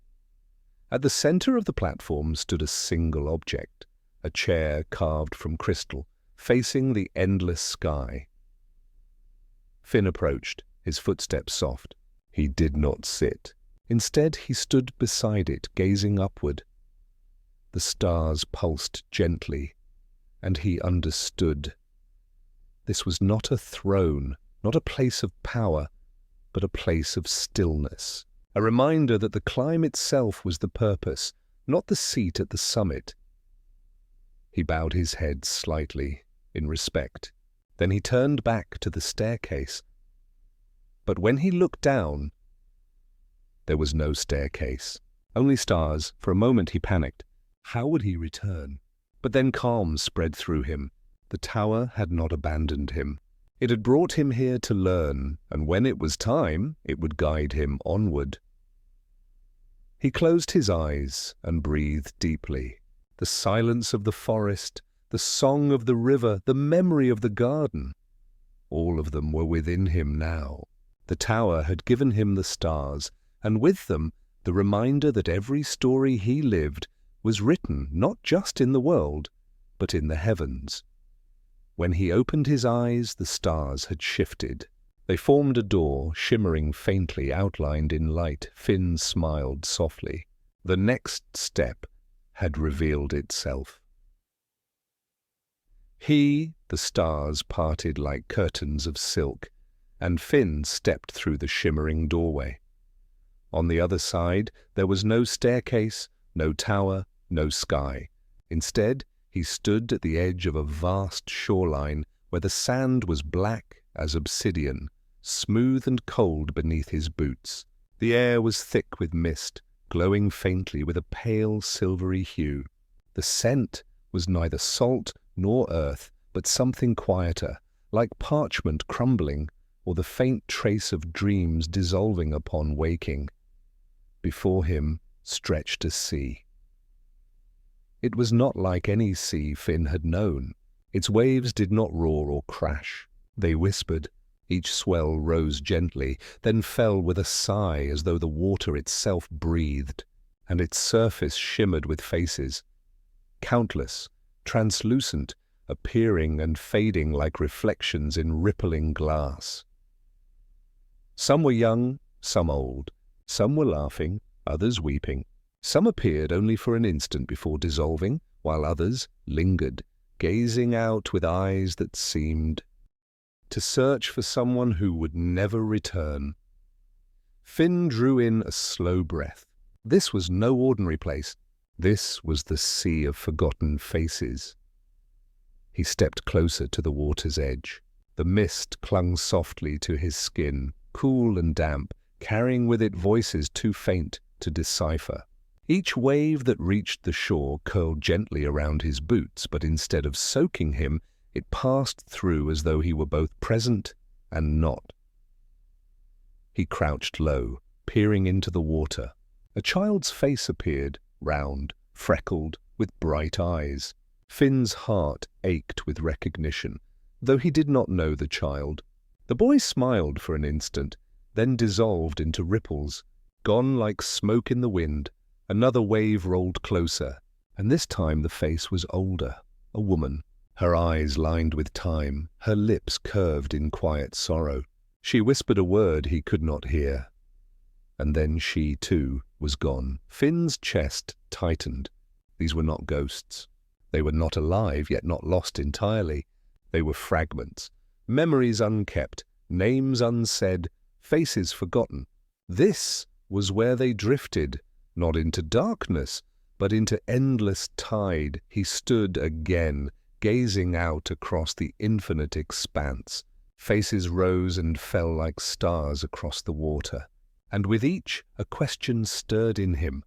At the center of the platform stood a single object, a chair carved from crystal, facing the endless sky. Finn approached, his footsteps soft. He did not sit. Instead, he stood beside it, gazing upward. The stars pulsed gently, and he understood. This was not a throne, not a place of power, but a place of stillness. A reminder that the climb itself was the purpose, not the seat at the summit. He bowed his head slightly, in respect. Then he turned back to the staircase. But when he looked down, there was no staircase, only stars. For a moment he panicked. How would he return? But then calm spread through him. The tower had not abandoned him. It had brought him here to learn, and when it was time, it would guide him onward. He closed his eyes and breathed deeply. The silence of the forest, the song of the river, the memory of the garden, all of them were within him now. The tower had given him the stars, and with them the reminder that every story he lived was written not just in the world, but in the heavens. When he opened his eyes, the stars had shifted. They formed a door, shimmering faintly, outlined in light. Finn smiled softly. The next step had revealed itself. The stars parted like curtains of silk, and Finn stepped through the shimmering doorway. On the other side, there was no staircase, no tower, no sky. Instead, he stood at the edge of a vast shoreline where the sand was black as obsidian, smooth and cold beneath his boots. The air was thick with mist, glowing faintly with a pale silvery hue. The scent was neither salt nor earth, but something quieter, like parchment crumbling or the faint trace of dreams dissolving upon waking. Before him stretched a sea. It was not like any sea Finn had known. Its waves did not roar or crash. They whispered. Each swell rose gently, then fell with a sigh as though the water itself breathed, and its surface shimmered with faces. Countless, translucent, appearing and fading like reflections in rippling glass. Some were young, some old. Some were laughing, others weeping. Some appeared only for an instant before dissolving, while others lingered, gazing out with eyes that seemed to search for someone who would never return. Finn drew in a slow breath. This was no ordinary place. This was the sea of forgotten faces. He stepped closer to the water's edge. The mist clung softly to his skin, cool and damp, carrying with it voices too faint to decipher. Each wave that reached the shore curled gently around his boots, but instead of soaking him, it passed through as though he were both present and not. He crouched low, peering into the water. A child's face appeared, round, freckled, with bright eyes. Finn's heart ached with recognition, though he did not know the child. The boy smiled for an instant, then dissolved into ripples, gone like smoke in the wind. Another wave rolled closer, and this time the face was older, a woman. Her eyes lined with time, her lips curved in quiet sorrow. She whispered a word he could not hear. And then she, too, was gone. Finn's chest tightened. These were not ghosts. They were not alive, yet not lost entirely. They were fragments, memories unkept, names unsaid, faces forgotten. This was where they drifted, not into darkness, but into endless tide. He stood again, gazing out across the infinite expanse. Faces rose and fell like stars across the water, and with each a question stirred in him.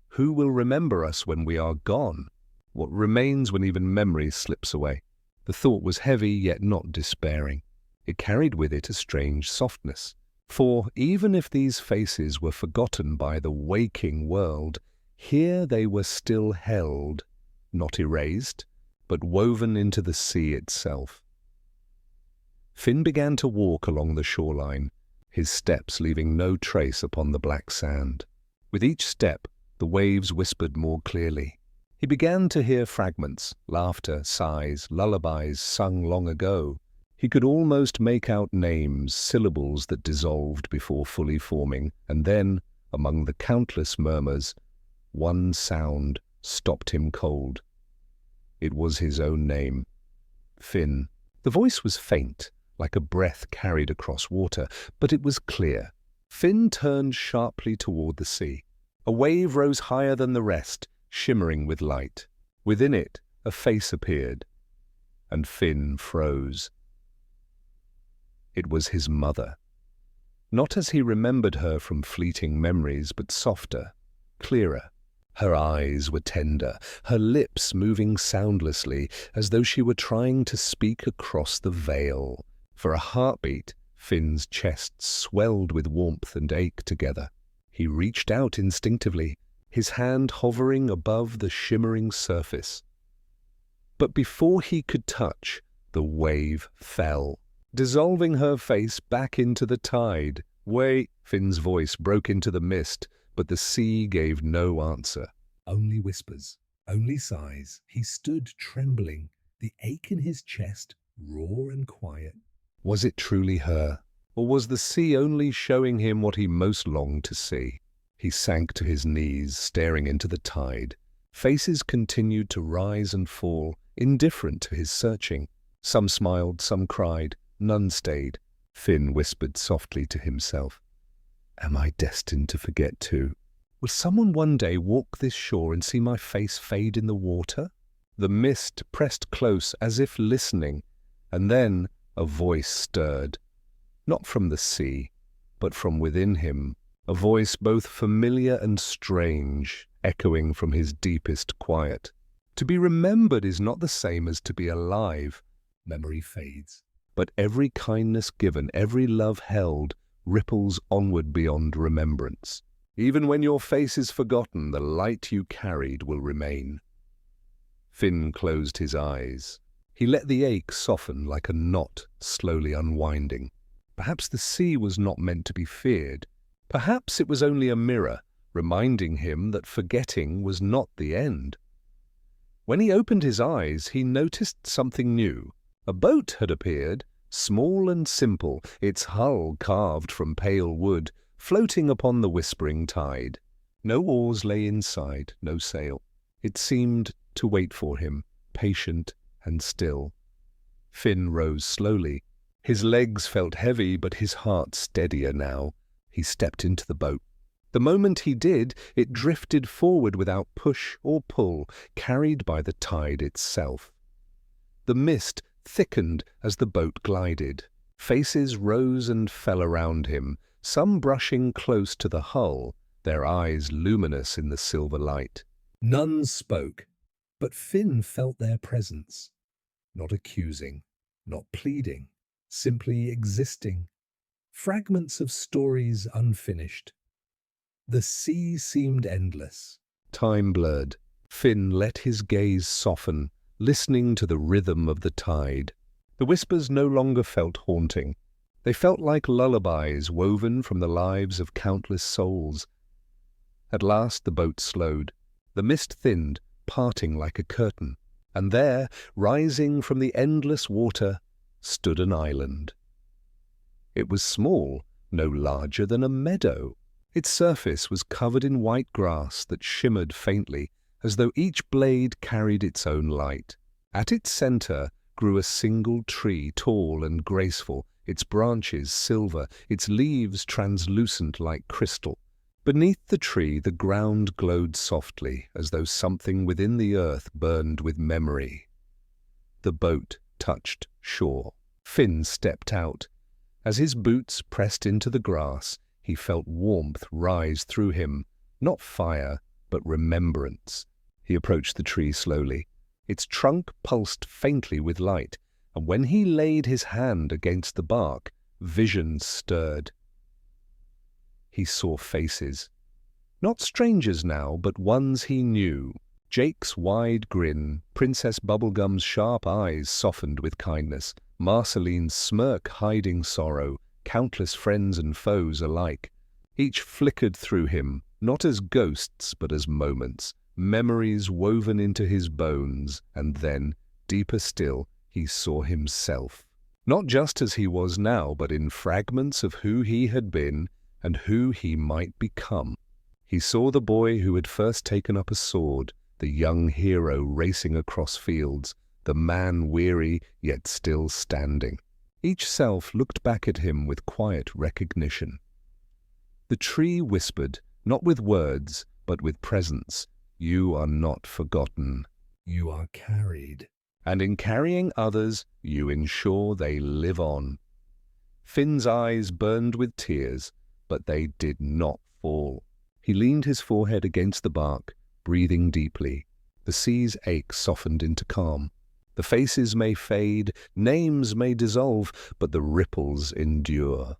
Who will remember us when we are gone? What remains when even memory slips away? The thought was heavy, yet not despairing. It carried with it a strange softness. For even if these faces were forgotten by the waking world, here they were still held, not erased, but woven into the sea itself. Finn began to walk along the shoreline, his steps leaving no trace upon the black sand. With each step, the waves whispered more clearly. He began to hear fragments, laughter, sighs, lullabies sung long ago. He could almost make out names, syllables that dissolved before fully forming, and then, among the countless murmurs, one sound stopped him cold. It was his own name, Finn. The voice was faint, like a breath carried across water, but it was clear. Finn turned sharply toward the sea. A wave rose higher than the rest, shimmering with light. Within it, a face appeared, and Finn froze. It was his mother. Not as he remembered her from fleeting memories, but softer, clearer. Her eyes were tender, her lips moving soundlessly, as though she were trying to speak across the veil. For a heartbeat, Finn's chest swelled with warmth and ache together. He reached out instinctively, his hand hovering above the shimmering surface. But before he could touch, the wave fell, dissolving her face back into the tide. "Wait!" Finn's voice broke into the mist, but the sea gave no answer. Only whispers, only sighs. He stood trembling, the ache in his chest raw and quiet. Was it truly her, or was the sea only showing him what he most longed to see? He sank to his knees, staring into the tide. Faces continued to rise and fall, indifferent to his searching. Some smiled, some cried, none stayed. Finn whispered softly to himself, "Am I destined to forget too? Will someone one day walk this shore and see my face fade in the water?" The mist pressed close as if listening, and then a voice stirred, not from the sea, but from within him, a voice both familiar and strange, echoing from his deepest quiet. To be remembered is not the same as to be alive. Memory fades, But every kindness given, every love held, ripples onward beyond remembrance. Even when your face is forgotten, the light you carried will remain. Finn closed his eyes. He let the ache soften like a knot slowly unwinding. Perhaps the sea was not meant to be feared. Perhaps it was only a mirror, reminding him that forgetting was not the end. When he opened his eyes, he noticed something new. A boat had appeared, small and simple, its hull carved from pale wood, floating upon the whispering tide. No oars lay inside, no sail. It seemed to wait for him, patient and still. Finn rose slowly. His legs felt heavy, but his heart steadier now. He stepped into the boat. The moment he did, it drifted forward without push or pull, carried by the tide itself. The mist thickened as the boat glided. Faces rose and fell around him, some brushing close to the hull, their eyes luminous in the silver light. None spoke, but Finn felt their presence, not accusing, not pleading, simply existing. Fragments of stories unfinished. The sea seemed endless. Time blurred. Finn let his gaze soften, listening to the rhythm of the tide. The whispers no longer felt haunting. They felt like lullabies woven from the lives of countless souls. At last the boat slowed. The mist thinned, parting like a curtain. And there, rising from the endless water, stood an island. It was small, no larger than a meadow. Its surface was covered in white grass that shimmered faintly, as though each blade carried its own light. At its center grew a single tree, tall and graceful, its branches silver, its leaves translucent like crystal. Beneath the tree the ground glowed softly, as though something within the earth burned with memory. The boat touched shore. Finn stepped out. As his boots pressed into the grass, he felt warmth rise through him, not fire, but remembrance. He approached the tree slowly. Its trunk pulsed faintly with light, and when he laid his hand against the bark, vision stirred. He saw faces. Not strangers now, but ones he knew. Jake's wide grin, Princess Bubblegum's sharp eyes softened with kindness, Marceline's smirk hiding sorrow, countless friends and foes alike. Each flickered through him, not as ghosts but as moments, memories woven into his bones, and then, deeper still, he saw himself. Not just as he was now, but in fragments of who he had been and who he might become. He saw the boy who had first taken up a sword, the young hero racing across fields, the man weary yet still standing. Each self looked back at him with quiet recognition. The tree whispered, not with words, but with presence, "You are not forgotten. You are carried." And in carrying others, you ensure they live on. Finn's eyes burned with tears, but they did not fall. He leaned his forehead against the bark, breathing deeply. The sea's ache softened into calm. The faces may fade, names may dissolve, but the ripples endure.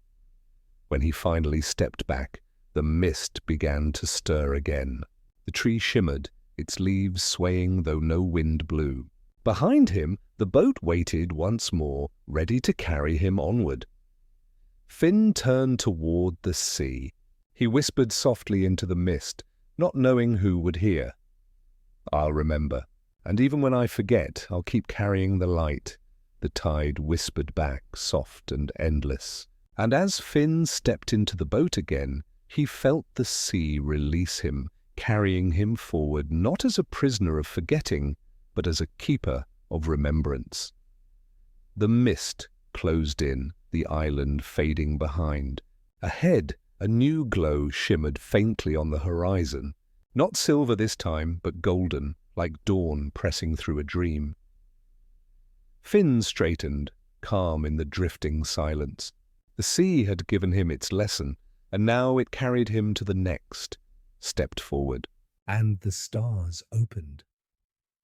When he finally stepped back, the mist began to stir again. The tree shimmered, its leaves swaying though no wind blew. Behind him, the boat waited once more, ready to carry him onward. Finn turned toward the sea. He whispered softly into the mist, not knowing who would hear. "I'll remember, and even when I forget, I'll keep carrying the light," the tide whispered back, soft and endless. And as Finn stepped into the boat again, he felt the sea release him, carrying him forward not as a prisoner of forgetting, but as a keeper of remembrance. The mist closed in, the island fading behind. Ahead, a new glow shimmered faintly on the horizon, not silver this time, but golden, like dawn pressing through a dream. Finn straightened, calm in the drifting silence. The sea had given him its lesson, and now it carried him to the next, stepped forward. And the stars opened.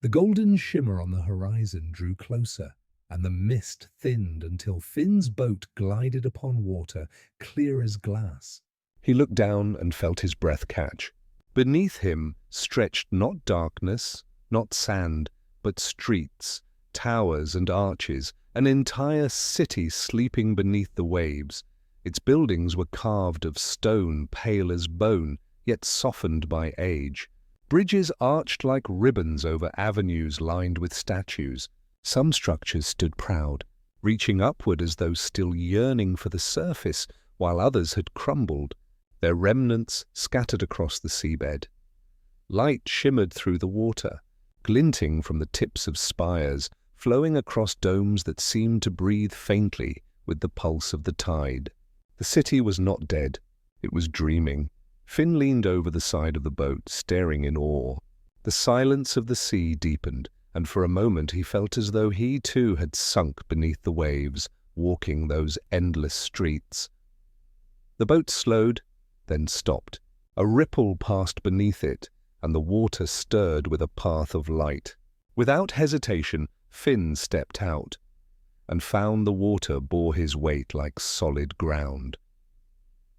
The golden shimmer on the horizon drew closer, and the mist thinned until Finn's boat glided upon water, clear as glass. He looked down and felt his breath catch. Beneath him stretched not darkness, not sand, but streets, towers and arches, an entire city sleeping beneath the waves. Its buildings were carved of stone pale as bone, yet softened by age. Bridges arched like ribbons over avenues lined with statues. Some structures stood proud, reaching upward as though still yearning for the surface, while others had crumbled, their remnants scattered across the seabed. Light shimmered through the water, glinting from the tips of spires, flowing across domes that seemed to breathe faintly with the pulse of the tide. The city was not dead, it was dreaming. Finn leaned over the side of the boat, staring in awe. The silence of the sea deepened, and for a moment he felt as though he too had sunk beneath the waves, walking those endless streets. The boat slowed, then stopped. A ripple passed beneath it, and the water stirred with a path of light. Without hesitation, Finn stepped out, and found the water bore his weight like solid ground.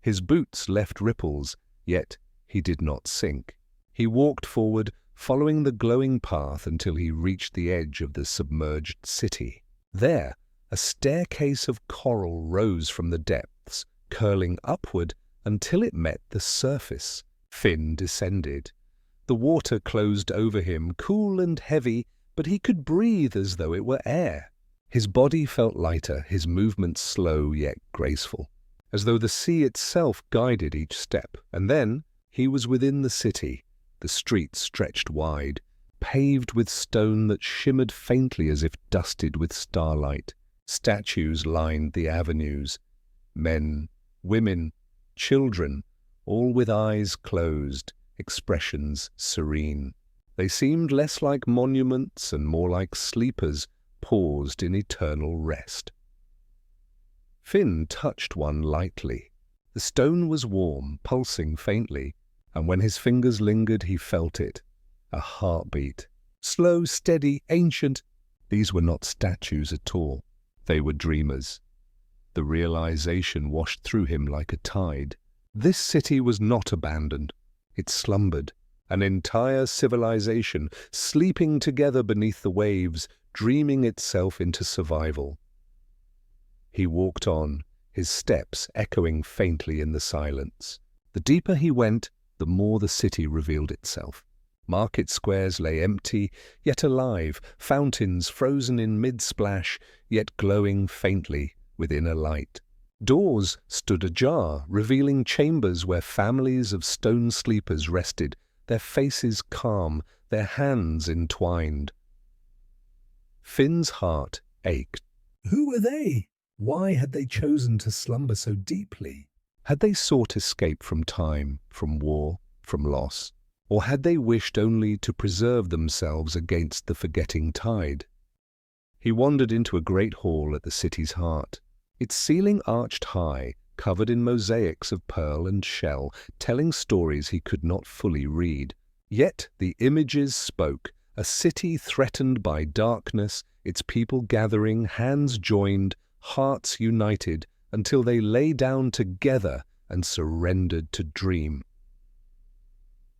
His boots left ripples, yet he did not sink. He walked forward, following the glowing path until he reached the edge of the submerged city. There, a staircase of coral rose from the depths, curling upward until it met the surface. Finn descended. The water closed over him, cool and heavy, but he could breathe as though it were air. His body felt lighter, his movements slow yet graceful, as though the sea itself guided each step. And then he was within the city. The streets stretched wide, paved with stone that shimmered faintly as if dusted with starlight. Statues lined the avenues. Men, women, children, all with eyes closed, expressions serene. They seemed less like monuments and more like sleepers paused in eternal rest. Finn touched one lightly. The stone was warm, pulsing faintly, and when his fingers lingered he felt it. A heartbeat. Slow, steady, ancient. These were not statues at all. They were dreamers. The realization washed through him like a tide. This city was not abandoned. It slumbered, an entire civilization, sleeping together beneath the waves, dreaming itself into survival. He walked on, his steps echoing faintly in the silence. The deeper he went, the more the city revealed itself. Market squares lay empty, yet alive, fountains frozen in mid-splash, yet glowing faintly with inner light. Doors stood ajar, revealing chambers where families of stone sleepers rested, their faces calm, their hands entwined. Finn's heart ached. Who were they? Why had they chosen to slumber so deeply? Had they sought escape from time, from war, from loss? Or had they wished only to preserve themselves against the forgetting tide? He wandered into a great hall at the city's heart. Its ceiling arched high, covered in mosaics of pearl and shell, telling stories he could not fully read. Yet the images spoke, a city threatened by darkness, its people gathering, hands joined, hearts united, until they lay down together and surrendered to dream.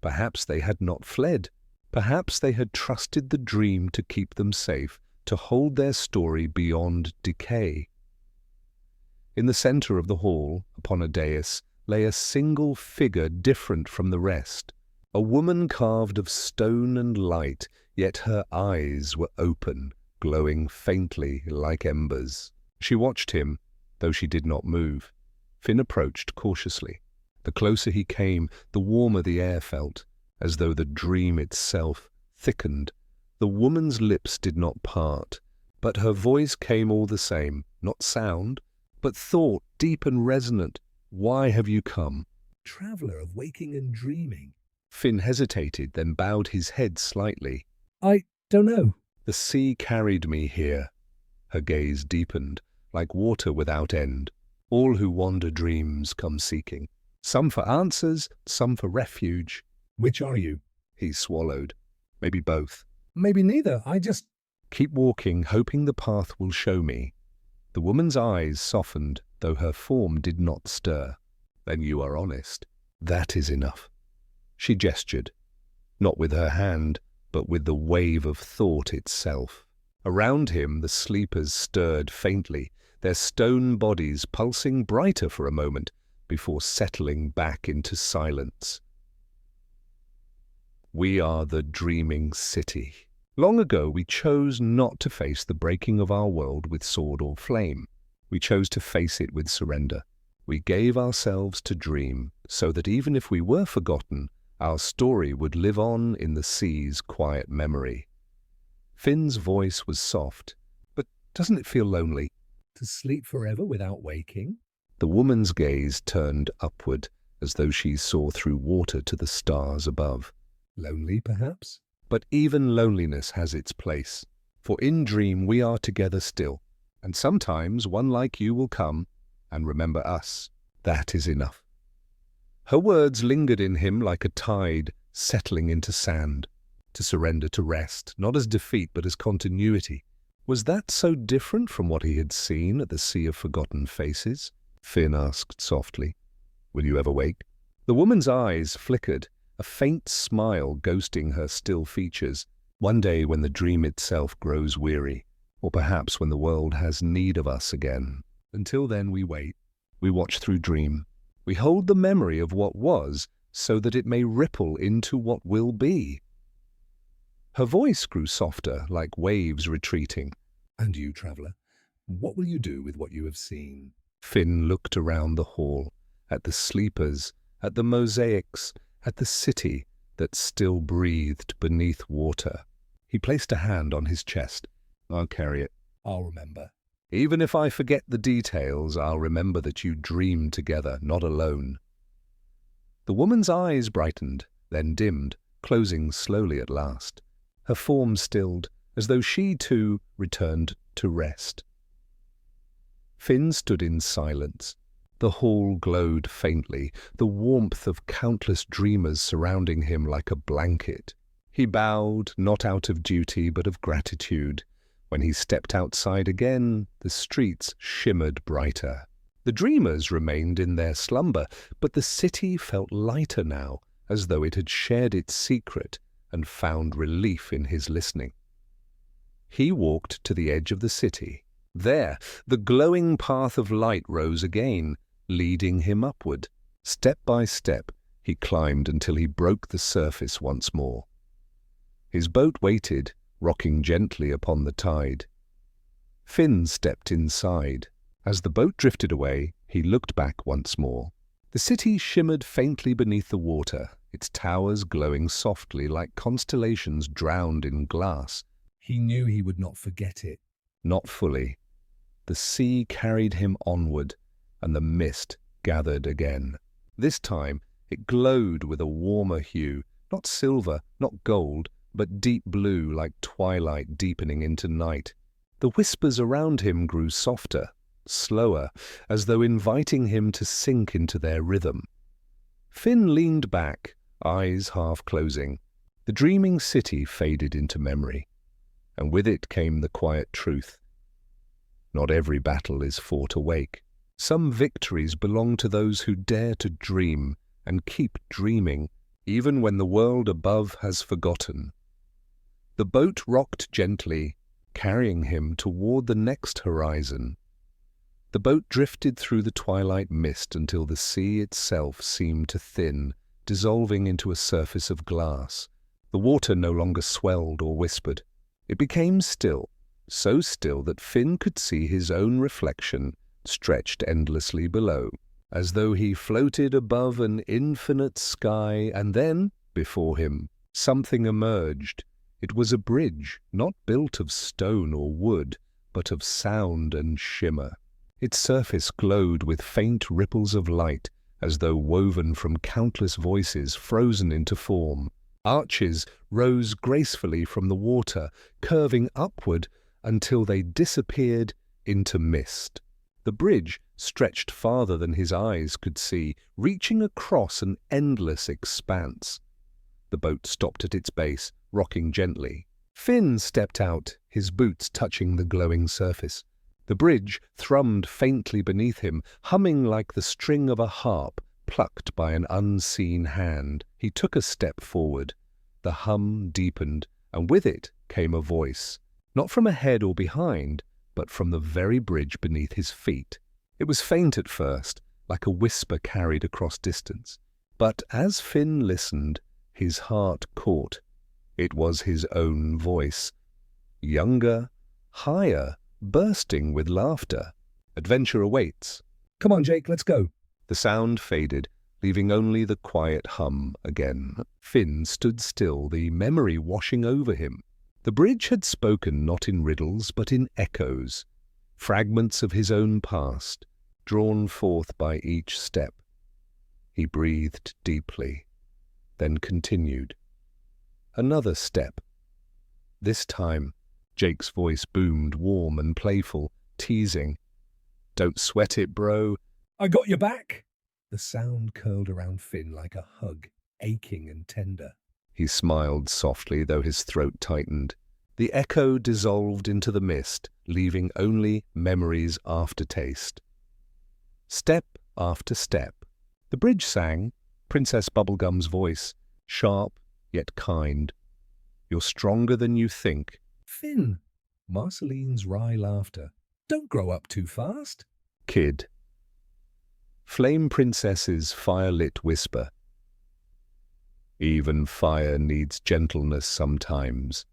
Perhaps they had not fled. Perhaps they had trusted the dream to keep them safe, to hold their story beyond decay. In the center of the hall, upon a dais, lay a single figure different from the rest, a woman carved of stone and light, yet her eyes were open, glowing faintly like embers. She watched him, though she did not move. Finn approached cautiously. The closer he came, the warmer the air felt, as though the dream itself thickened. The woman's lips did not part, but her voice came all the same, not sound, but thought, deep and resonant. Why have you come? Traveller of waking and dreaming. Finn hesitated, then bowed his head slightly. I don't know. The sea carried me here. Her gaze deepened, like water without end. All who wander dreams come seeking. Some for answers, some for refuge. Which are you? He swallowed. Maybe both. Maybe neither. I just... Keep walking, hoping the path will show me. The woman's eyes softened, though her form did not stir. Then you are honest. That is enough. She gestured, not with her hand, but with the wave of thought itself. Around him the sleepers stirred faintly, their stone bodies pulsing brighter for a moment before settling back into silence. We are the dreaming city. Long ago we chose not to face the breaking of our world with sword or flame. We chose to face it with surrender. We gave ourselves to dream, so that even if we were forgotten, our story would live on in the sea's quiet memory. Finn's voice was soft, but doesn't it feel lonely? To sleep forever without waking? The woman's gaze turned upward, as though she saw through water to the stars above. Lonely, perhaps? But even loneliness has its place, for in dream we are together still, and sometimes one like you will come and remember us. That is enough. Her words lingered in him like a tide settling into sand. To surrender to rest, not as defeat but as continuity. Was that so different from what he had seen at the Sea of Forgotten Faces? Finn asked softly. Will you ever wake? The woman's eyes flickered, a faint smile ghosting her still features. One day when the dream itself grows weary, or perhaps when the world has need of us again. Until then we wait. We watch through dream. We hold the memory of what was so that it may ripple into what will be. Her voice grew softer, like waves retreating. And you, traveller, what will you do with what you have seen? Finn looked around the hall, at the sleepers, at the mosaics, at the city that still breathed beneath water. He placed a hand on his chest. I'll carry it. I'll remember. Even if I forget the details, I'll remember that you dreamed together, not alone. The woman's eyes brightened, then dimmed, closing slowly at last. Her form stilled, as though she too returned to rest. Finn stood in silence. The hall glowed faintly, the warmth of countless dreamers surrounding him like a blanket. He bowed, not out of duty but of gratitude. When he stepped outside again, the streets shimmered brighter. The dreamers remained in their slumber, but the city felt lighter now, as though it had shared its secret and found relief in his listening. He walked to the edge of the city. There, the glowing path of light rose again, leading him upward. Step by step, he climbed until he broke the surface once more. His boat waited, rocking gently upon the tide. Finn stepped inside. As the boat drifted away, he looked back once more. The city shimmered faintly beneath the water, its towers glowing softly like constellations drowned in glass. He knew he would not forget it. Not fully. The sea carried him onward, and the mist gathered again. This time it glowed with a warmer hue, not silver, not gold, but deep blue like twilight deepening into night. The whispers around him grew softer, slower, as though inviting him to sink into their rhythm. Finn leaned back, eyes half closing. The dreaming city faded into memory, and with it came the quiet truth. Not every battle is fought awake. Some victories belong to those who dare to dream and keep dreaming, even when the world above has forgotten. The boat rocked gently, carrying him toward the next horizon. The boat drifted through the twilight mist until the sea itself seemed to thin, dissolving into a surface of glass. The water no longer swelled or whispered. It became still, so still that Finn could see his own reflection stretched endlessly below, as though he floated above an infinite sky, and then, before him, something emerged. It was a bridge, not built of stone or wood, but of sound and shimmer. Its surface glowed with faint ripples of light, as though woven from countless voices frozen into form. Arches rose gracefully from the water, curving upward until they disappeared into mist. The bridge stretched farther than his eyes could see, reaching across an endless expanse. The boat stopped at its base, rocking gently. Finn stepped out, his boots touching the glowing surface. The bridge thrummed faintly beneath him, humming like the string of a harp plucked by an unseen hand. He took a step forward. The hum deepened, and with it came a voice, not from ahead or behind, but from the very bridge beneath his feet. It was faint at first, like a whisper carried across distance. But as Finn listened, his heart caught. It was his own voice. Younger, higher, bursting with laughter. Adventure awaits. Come on, Jake, let's go. The sound faded, leaving only the quiet hum again. Finn stood still, the memory washing over him. The bridge had spoken not in riddles, but in echoes, fragments of his own past, drawn forth by each step. He breathed deeply, then continued. Another step. This time, Jake's voice boomed, warm and playful, teasing. Don't sweat it, bro. I got your back. The sound curled around Finn like a hug, aching and tender. He smiled softly, though his throat tightened. The echo dissolved into the mist, leaving only memory's aftertaste. Step after step. The bridge sang, Princess Bubblegum's voice, sharp yet kind. You're stronger than you think. Finn! Marceline's wry laughter. Don't grow up too fast. Kid. Flame Princess's fire-lit whisper. Even fire needs gentleness sometimes.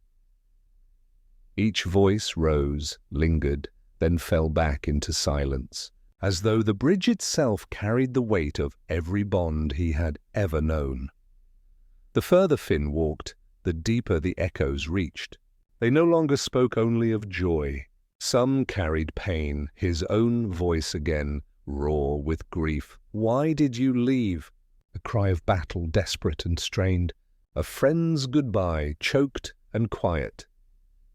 Each voice rose, lingered, then fell back into silence, as though the bridge itself carried the weight of every bond he had ever known. The further Finn walked, the deeper the echoes reached. They no longer spoke only of joy. Some carried pain, his own voice again, raw with grief. Why did you leave? A cry of battle, desperate and strained. A friend's goodbye, choked and quiet.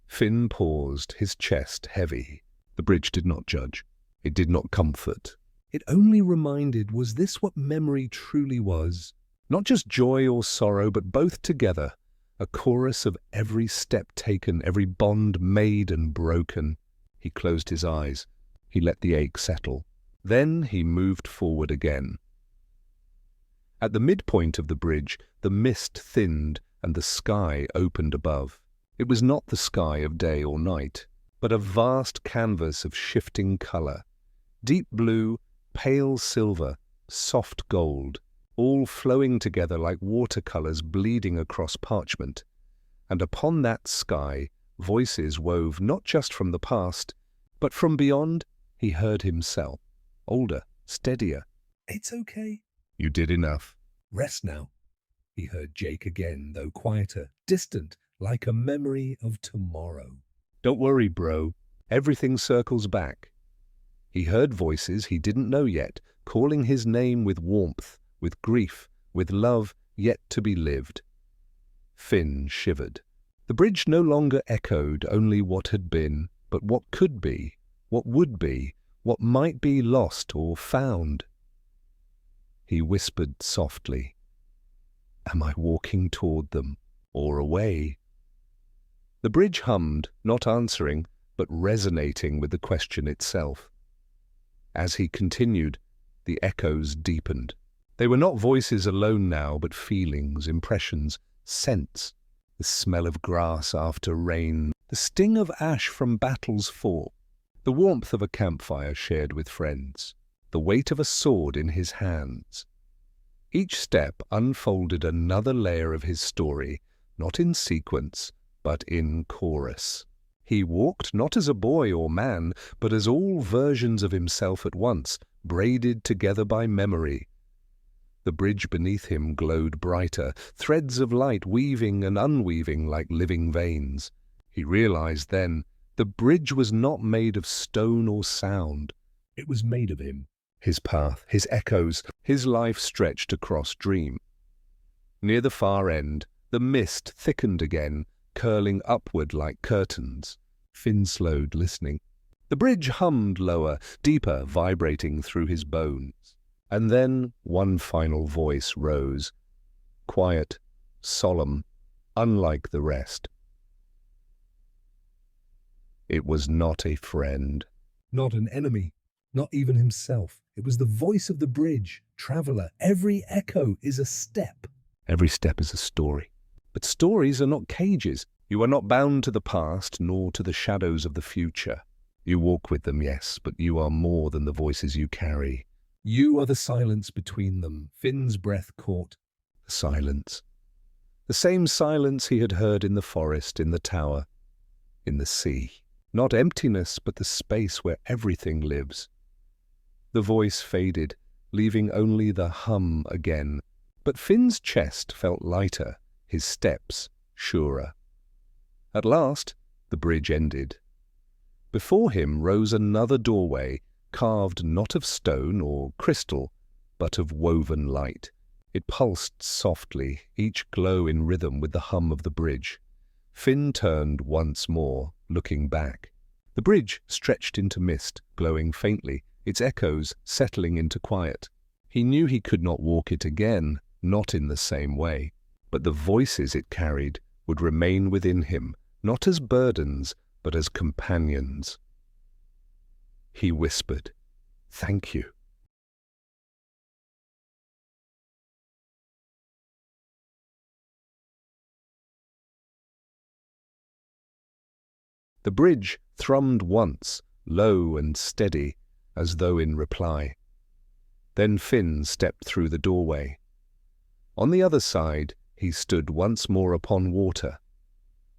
Finn paused, his chest heavy. The bridge did not judge. It did not comfort. It only reminded, was this what memory truly was? Not just joy or sorrow, but both together. A chorus of every step taken, every bond made and broken. He closed his eyes. He let the ache settle. Then he moved forward again. At the midpoint of the bridge, the mist thinned and the sky opened above. It was not the sky of day or night, but a vast canvas of shifting color. Deep blue, pale silver, soft gold, all flowing together like watercolors bleeding across parchment. And upon that sky, voices wove not just from the past, but from beyond. He heard himself, older, steadier. It's okay. You did enough. Rest now. He heard Jake again, though quieter, distant, like a memory of tomorrow. Don't worry, bro. Everything circles back. He heard voices he didn't know yet, calling his name with warmth, with grief, with love yet to be lived. Finn shivered. The bridge no longer echoed only what had been, but what could be, what would be, what might be lost or found. He whispered softly, "Am I walking toward them, or away?" The bridge hummed, not answering, but resonating with the question itself. As he continued, the echoes deepened. They were not voices alone now, but feelings, impressions, scents. The smell of grass after rain, the sting of ash from battle's fall, the warmth of a campfire shared with friends, the weight of a sword in his hands. Each step unfolded another layer of his story, not in sequence, but in chorus. He walked not as a boy or man, but as all versions of himself at once, braided together by memory. The bridge beneath him glowed brighter, threads of light weaving and unweaving like living veins. He realized then, the bridge was not made of stone or sound. It was made of him. His path, his echoes, his life stretched across dream. Near the far end, the mist thickened again, curling upward like curtains. Finn slowed, listening. The bridge hummed lower, deeper, vibrating through his bones. And then one final voice rose, quiet, solemn, unlike the rest. It was not a friend. Not an enemy, not even himself. It was the voice of the bridge, traveler. Every echo is a step. Every step is a story. But stories are not cages. You are not bound to the past, nor to the shadows of the future. You walk with them, yes, but you are more than the voices you carry. You are the silence between them. Finn's breath caught. The silence. The same silence he had heard in the forest, in the tower, in the sea. Not emptiness, but the space where everything lives. The voice faded, leaving only the hum again. But Finn's chest felt lighter, his steps surer. At last, the bridge ended. Before him rose another doorway, carved not of stone or crystal, but of woven light. It pulsed softly, each glow in rhythm with the hum of the bridge. Finn turned once more, looking back. The bridge stretched into mist, glowing faintly, its echoes settling into quiet. He knew he could not walk it again, not in the same way, but the voices it carried would remain within him, not as burdens, but as companions. He whispered, "Thank you." The bridge thrummed once, low and steady, as though in reply. Then Finn stepped through the doorway. On the other side, he stood once more upon water,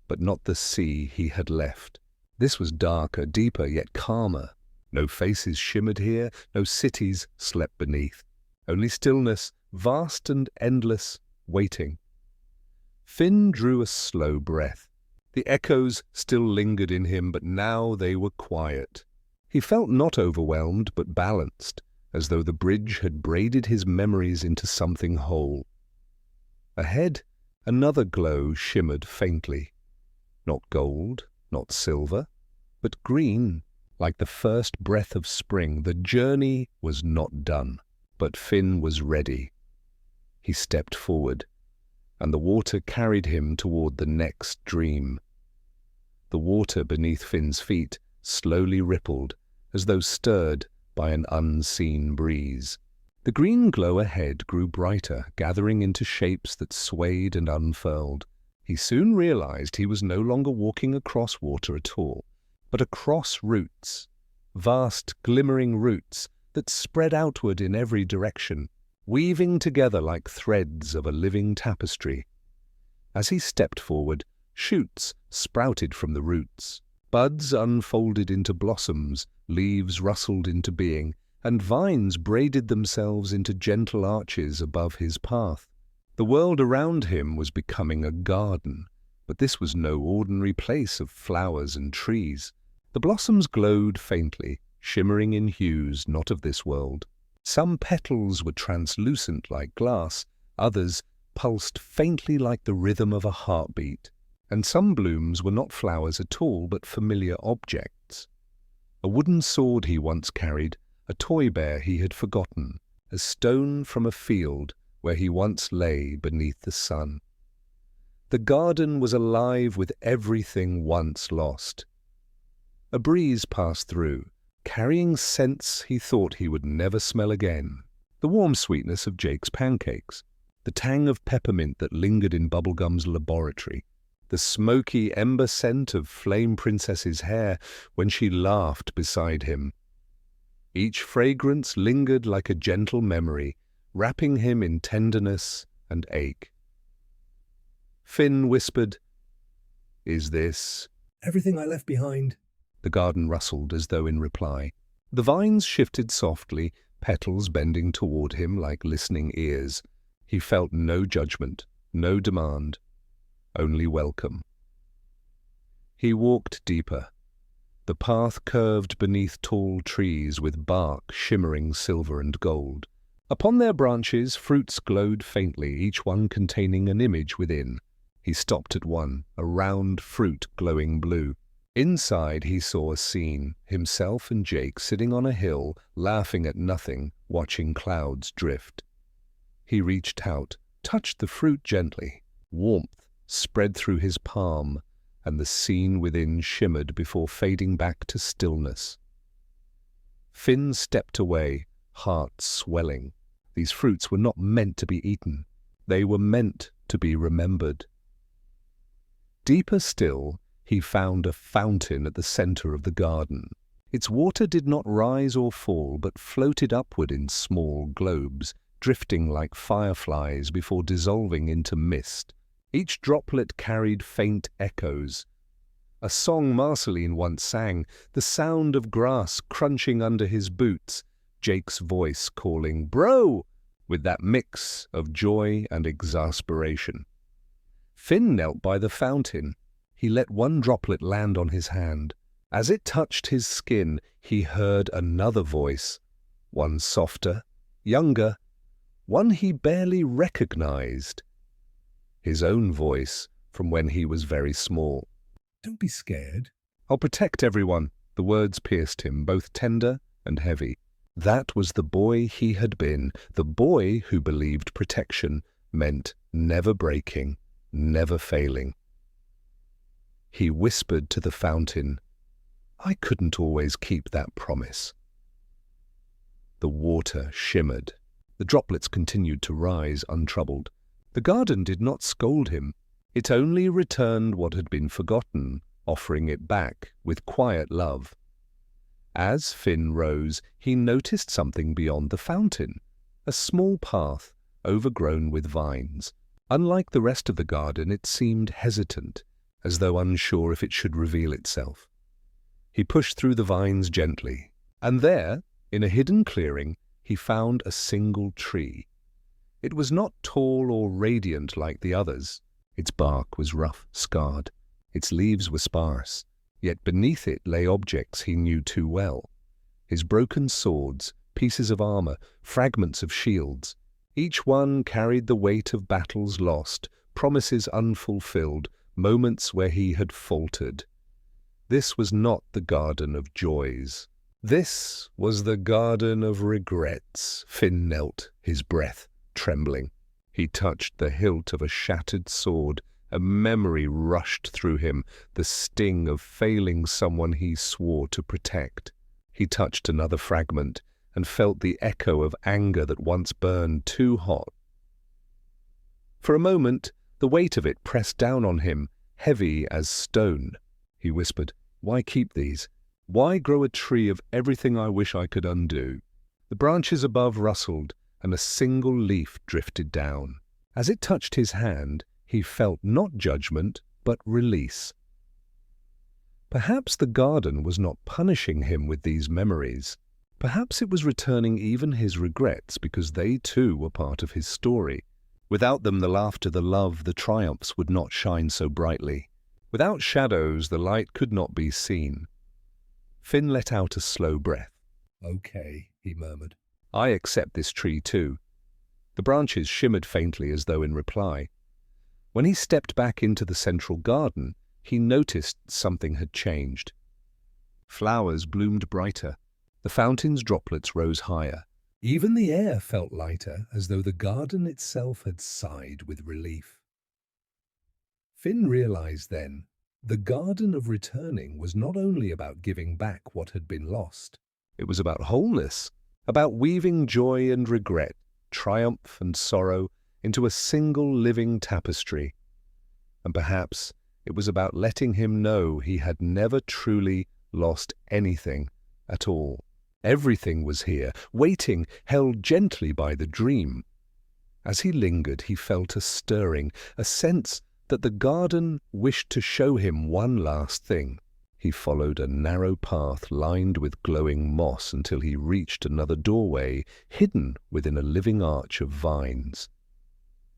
but not the sea he had left. This was darker, deeper, yet calmer. No faces shimmered here, no cities slept beneath. Only stillness, vast and endless, waiting. Finn drew a slow breath. The echoes still lingered in him, but now they were quiet. He felt not overwhelmed, but balanced, as though the bridge had braided his memories into something whole. Ahead, another glow shimmered faintly. Not gold, not silver, but green, like the first breath of spring. The journey was not done, but Finn was ready. He stepped forward, and the water carried him toward the next dream. The water beneath Finn's feet slowly rippled, as though stirred by an unseen breeze. The green glow ahead grew brighter, gathering into shapes that swayed and unfurled. He soon realized he was no longer walking across water at all, but across roots, vast glimmering roots that spread outward in every direction, weaving together like threads of a living tapestry. As he stepped forward, shoots sprouted from the roots. Buds unfolded into blossoms, leaves rustled into being, and vines braided themselves into gentle arches above his path. The world around him was becoming a garden, but this was no ordinary place of flowers and trees. The blossoms glowed faintly, shimmering in hues not of this world. Some petals were translucent like glass, others pulsed faintly like the rhythm of a heartbeat, and some blooms were not flowers at all but familiar objects. A wooden sword he once carried, a toy bear he had forgotten, a stone from a field where he once lay beneath the sun. The garden was alive with everything once lost. A breeze passed through, carrying scents he thought he would never smell again. The warm sweetness of Jake's pancakes, the tang of peppermint that lingered in Bubblegum's laboratory, the smoky ember scent of Flame Princess's hair when she laughed beside him. Each fragrance lingered like a gentle memory, wrapping him in tenderness and ache. Finn whispered, "Is this—" Everything I left behind." The garden rustled as though in reply. The vines shifted softly, petals bending toward him like listening ears. He felt no judgment, no demand, only welcome. He walked deeper. The path curved beneath tall trees with bark shimmering silver and gold. Upon their branches, fruits glowed faintly, each one containing an image within. He stopped at one, a round fruit glowing blue. Inside he saw a scene, himself and Jake sitting on a hill, laughing at nothing, watching clouds drift. He reached out, touched the fruit gently. Warmth spread through his palm, and the scene within shimmered before fading back to stillness. Finn stepped away, heart swelling. These fruits were not meant to be eaten. They were meant to be remembered. Deeper still, he found a fountain at the center of the garden. Its water did not rise or fall, but floated upward in small globes, drifting like fireflies before dissolving into mist. Each droplet carried faint echoes. A song Marceline once sang, the sound of grass crunching under his boots, Jake's voice calling, "Bro!" with that mix of joy and exasperation. Finn knelt by the fountain. He let one droplet land on his hand. As it touched his skin, he heard another voice, one softer, younger, one he barely recognized. His own voice from when he was very small. "Don't be scared." "I'll protect everyone." The words pierced him, both tender and heavy. That was the boy he had been, the boy who believed protection meant never breaking, never failing. He whispered to the fountain, "I couldn't always keep that promise." The water shimmered. The droplets continued to rise untroubled. The garden did not scold him. It only returned what had been forgotten, offering it back with quiet love. As Finn rose, he noticed something beyond the fountain, a small path overgrown with vines. Unlike the rest of the garden, it seemed hesitant, as though unsure if it should reveal itself. He pushed through the vines gently, and there, in a hidden clearing, he found a single tree. It was not tall or radiant like the others. Its bark was rough, scarred. Its leaves were sparse, yet beneath it lay objects he knew too well. His broken swords, pieces of armor, fragments of shields. Each one carried the weight of battles lost, promises unfulfilled, moments where he had faltered. This was not the garden of joys. This was the garden of regrets. Finn knelt, his breath trembling. He touched the hilt of a shattered sword. A memory rushed through him, the sting of failing someone he swore to protect. He touched another fragment and felt the echo of anger that once burned too hot. For a moment, the weight of it pressed down on him, heavy as stone. He whispered, "Why keep these? Why grow a tree of everything I wish I could undo?" The branches above rustled, and a single leaf drifted down. As it touched his hand, he felt not judgment, but release. Perhaps the garden was not punishing him with these memories. Perhaps it was returning even his regrets, because they too were part of his story. Without them, the laughter, the love, the triumphs would not shine so brightly. Without shadows, the light could not be seen. Finn let out a slow breath. "Okay," he murmured. "I accept this tree too." The branches shimmered faintly as though in reply. When he stepped back into the central garden, he noticed something had changed. Flowers bloomed brighter. The fountain's droplets rose higher. Even the air felt lighter, as though the garden itself had sighed with relief. Finn realized then, the garden of returning was not only about giving back what had been lost. It was about wholeness, about weaving joy and regret, triumph and sorrow into a single living tapestry. And perhaps it was about letting him know he had never truly lost anything at all. Everything was here, waiting, held gently by the dream. As he lingered, he felt a stirring, a sense that the garden wished to show him one last thing. He followed a narrow path lined with glowing moss until he reached another doorway, hidden within a living arch of vines.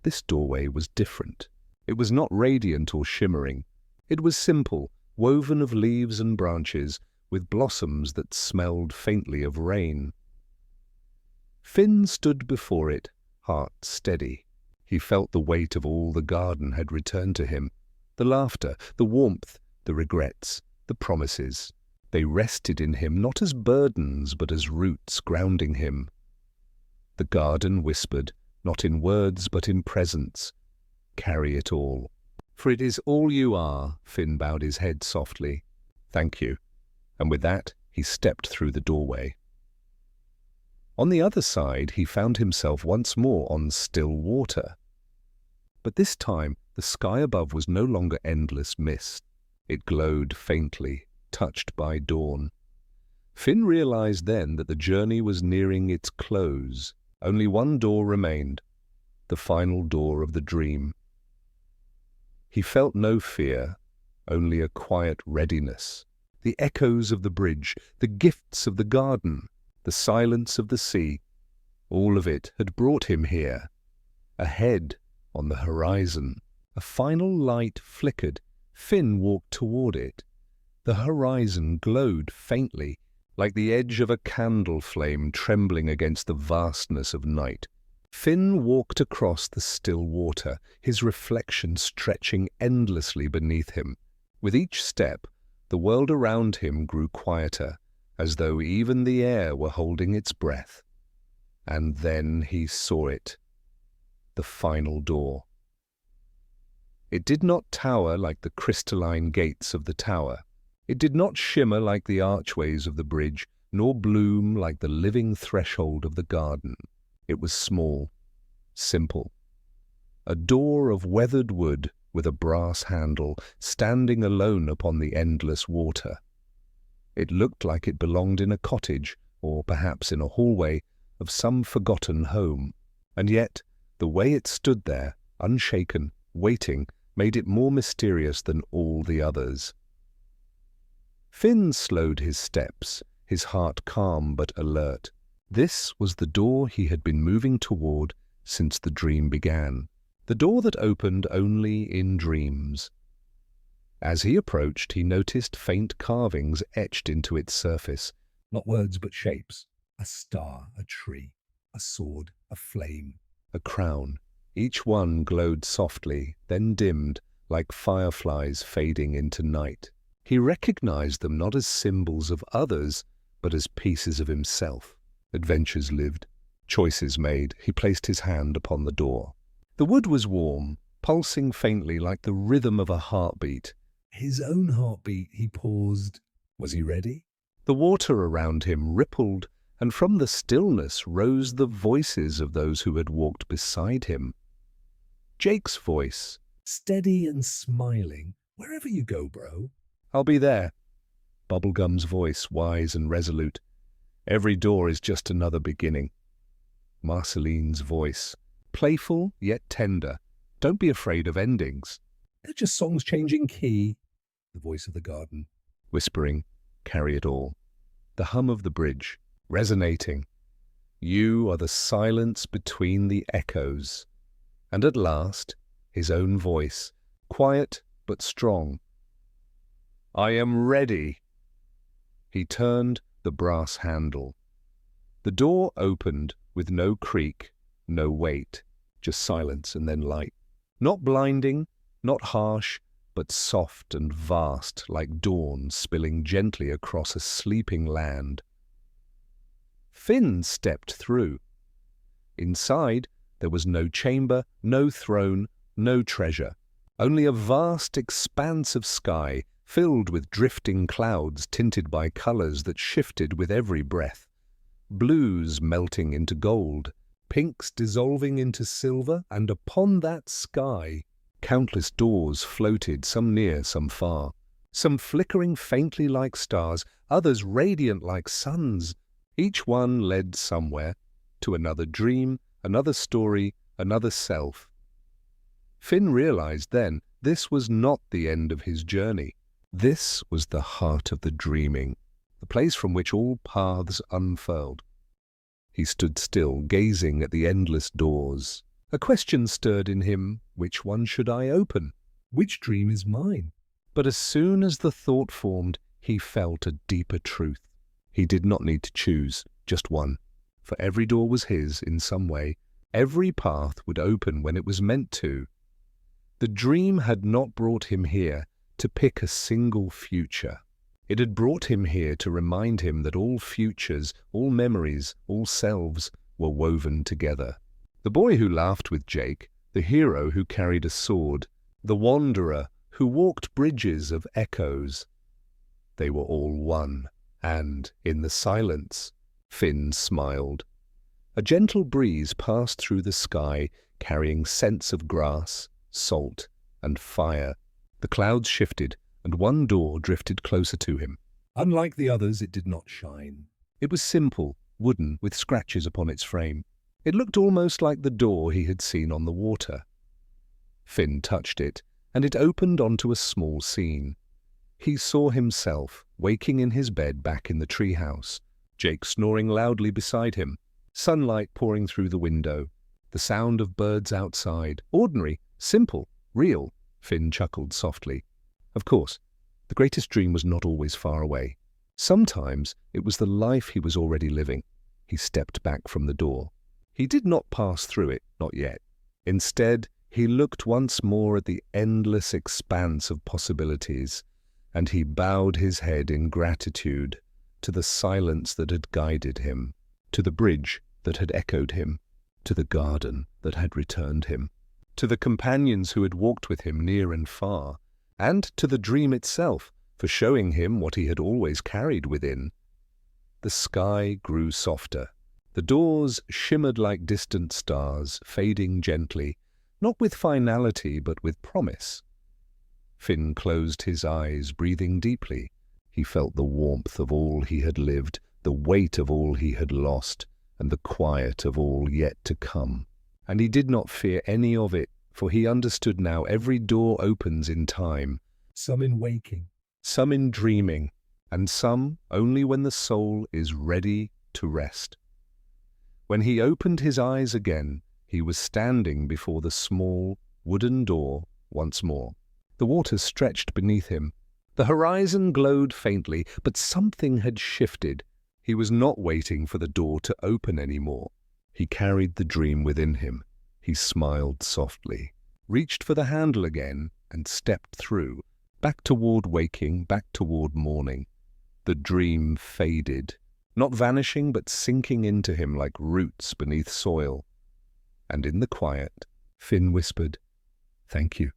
This doorway was different. It was not radiant or shimmering. It was simple, woven of leaves and branches, with blossoms that smelled faintly of rain. Finn stood before it, heart steady. He felt the weight of all the garden had returned to him. The laughter, the warmth, the regrets, the promises. They rested in him not as burdens but as roots grounding him. The garden whispered, not in words but in presence, "Carry it all." "For it is all you are," Finn bowed his head softly. "Thank you." And with that, he stepped through the doorway. On the other side, he found himself once more on still water. But this time, the sky above was no longer endless mist. It glowed faintly, touched by dawn. Finn realized then that the journey was nearing its close. Only one door remained, the final door of the dream. He felt no fear, only a quiet readiness. The echoes of the bridge, the gifts of the garden, the silence of the sea, all of it had brought him here. Ahead, on the horizon, a final light flickered. Finn walked toward it. The horizon glowed faintly, like the edge of a candle flame trembling against the vastness of night. Finn walked across the still water, his reflection stretching endlessly beneath him. With each step, the world around him grew quieter, as though even the air were holding its breath. And then he saw it, the final door. It did not tower like the crystalline gates of the tower. It did not shimmer like the archways of the bridge, nor bloom like the living threshold of the garden. It was small, simple. A door of weathered wood with a brass handle, standing alone upon the endless water. It looked like it belonged in a cottage, or perhaps in a hallway of some forgotten home. And yet, the way it stood there, unshaken, waiting, made it more mysterious than all the others. Finn slowed his steps, his heart calm but alert. This was the door he had been moving toward since the dream began, the door that opened only in dreams. As he approached, he noticed faint carvings etched into its surface. Not words but shapes. A star, a tree, a sword, a flame. A crown. Each one glowed softly, then dimmed, like fireflies fading into night. He recognized them not as symbols of others, but as pieces of himself. Adventures lived, choices made. He placed his hand upon the door. The wood was warm, pulsing faintly like the rhythm of a heartbeat. His own heartbeat. He paused. Was he ready? The water around him rippled, and from the stillness rose the voices of those who had walked beside him. Jake's voice. Steady and smiling. Wherever you go, bro. I'll be there. Bubblegum's voice, wise and resolute. Every door is just another beginning. Marceline's voice. Playful yet tender. Don't be afraid of endings. They're just songs changing key. The voice of the garden. Whispering, carry it all. The hum of the bridge. Resonating. You are the silence between the echoes. And at last, his own voice, quiet but strong. I am ready. He turned the brass handle. The door opened with no creak, no weight, just silence and then light. Not blinding, not harsh, but soft and vast, like dawn spilling gently across a sleeping land. Finn stepped through. Inside, there was no chamber, no throne, no treasure, only a vast expanse of sky filled with drifting clouds tinted by colors that shifted with every breath. Blues melting into gold, pinks dissolving into silver, and upon that sky, countless doors floated, some near, some far, some flickering faintly like stars, others radiant like suns. Each one led somewhere, to another dream, another story, another self. Finn realized then this was not the end of his journey. This was the heart of the dreaming, the place from which all paths unfurled. He stood still, gazing at the endless doors. A question stirred in him, which one should I open? Which dream is mine? But as soon as the thought formed, he felt a deeper truth. He did not need to choose, just one. For every door was his in some way. Every path would open when it was meant to. The dream had not brought him here to pick a single future. It had brought him here to remind him that all futures, all memories, all selves were woven together. The boy who laughed with Jake, the hero who carried a sword, the wanderer who walked bridges of echoes. They were all one, and, in the silence, Finn smiled. A gentle breeze passed through the sky, carrying scents of grass, salt, and fire. The clouds shifted, and one door drifted closer to him. Unlike the others, it did not shine. It was simple, wooden, with scratches upon its frame. It looked almost like the door he had seen on the water. Finn touched it, and it opened onto a small scene. He saw himself, waking in his bed back in the treehouse, Jake snoring loudly beside him, sunlight pouring through the window, the sound of birds outside. Ordinary, simple, real, Finn chuckled softly. Of course, the greatest dream was not always far away. Sometimes it was the life he was already living. He stepped back from the door. He did not pass through it, not yet. Instead, he looked once more at the endless expanse of possibilities, and he bowed his head in gratitude to the silence that had guided him, to the bridge that had echoed him, to the garden that had returned him, to the companions who had walked with him near and far, and to the dream itself for showing him what he had always carried within. The sky grew softer. The doors shimmered like distant stars, fading gently, not with finality but with promise. Finn closed his eyes, breathing deeply. He felt the warmth of all he had lived, the weight of all he had lost, and the quiet of all yet to come. And he did not fear any of it, for he understood now every door opens in time, some in waking, some in dreaming, and some only when the soul is ready to rest. When he opened his eyes again, he was standing before the small wooden door once more. The water stretched beneath him. The horizon glowed faintly, but something had shifted. He was not waiting for the door to open anymore. He carried the dream within him. He smiled softly, reached for the handle again, and stepped through, back toward waking, back toward morning. The dream faded, not vanishing but sinking into him like roots beneath soil. And in the quiet, Finn whispered, "Thank you."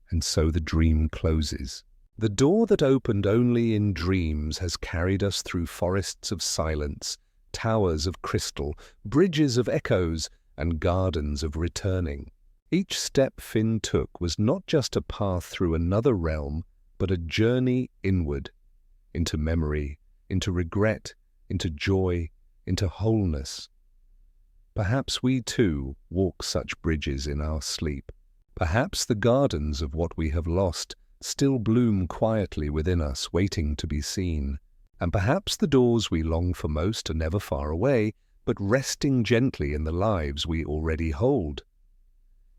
And so the dream closes. The door that opened only in dreams has carried us through forests of silence, towers of crystal, bridges of echoes, and gardens of returning. Each step Finn took was not just a path through another realm, but a journey inward, into memory, into regret, into joy, into wholeness. Perhaps we too walk such bridges in our sleep. Perhaps the gardens of what we have lost still bloom quietly within us, waiting to be seen. And perhaps the doors we long for most are never far away, but resting gently in the lives we already hold.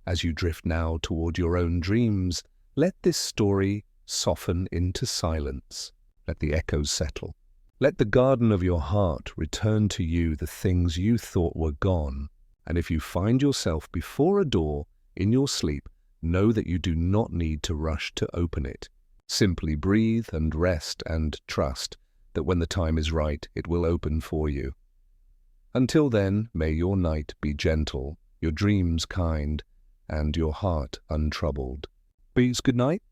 As you drift now toward your own dreams, let this story soften into silence. Let the echoes settle. Let the garden of your heart return to you the things you thought were gone. And if you find yourself before a door in your sleep, know that you do not need to rush to open it. Simply breathe and rest and trust that when the time is right, it will open for you. Until then, may your night be gentle, your dreams kind, and your heart untroubled. Please, good night.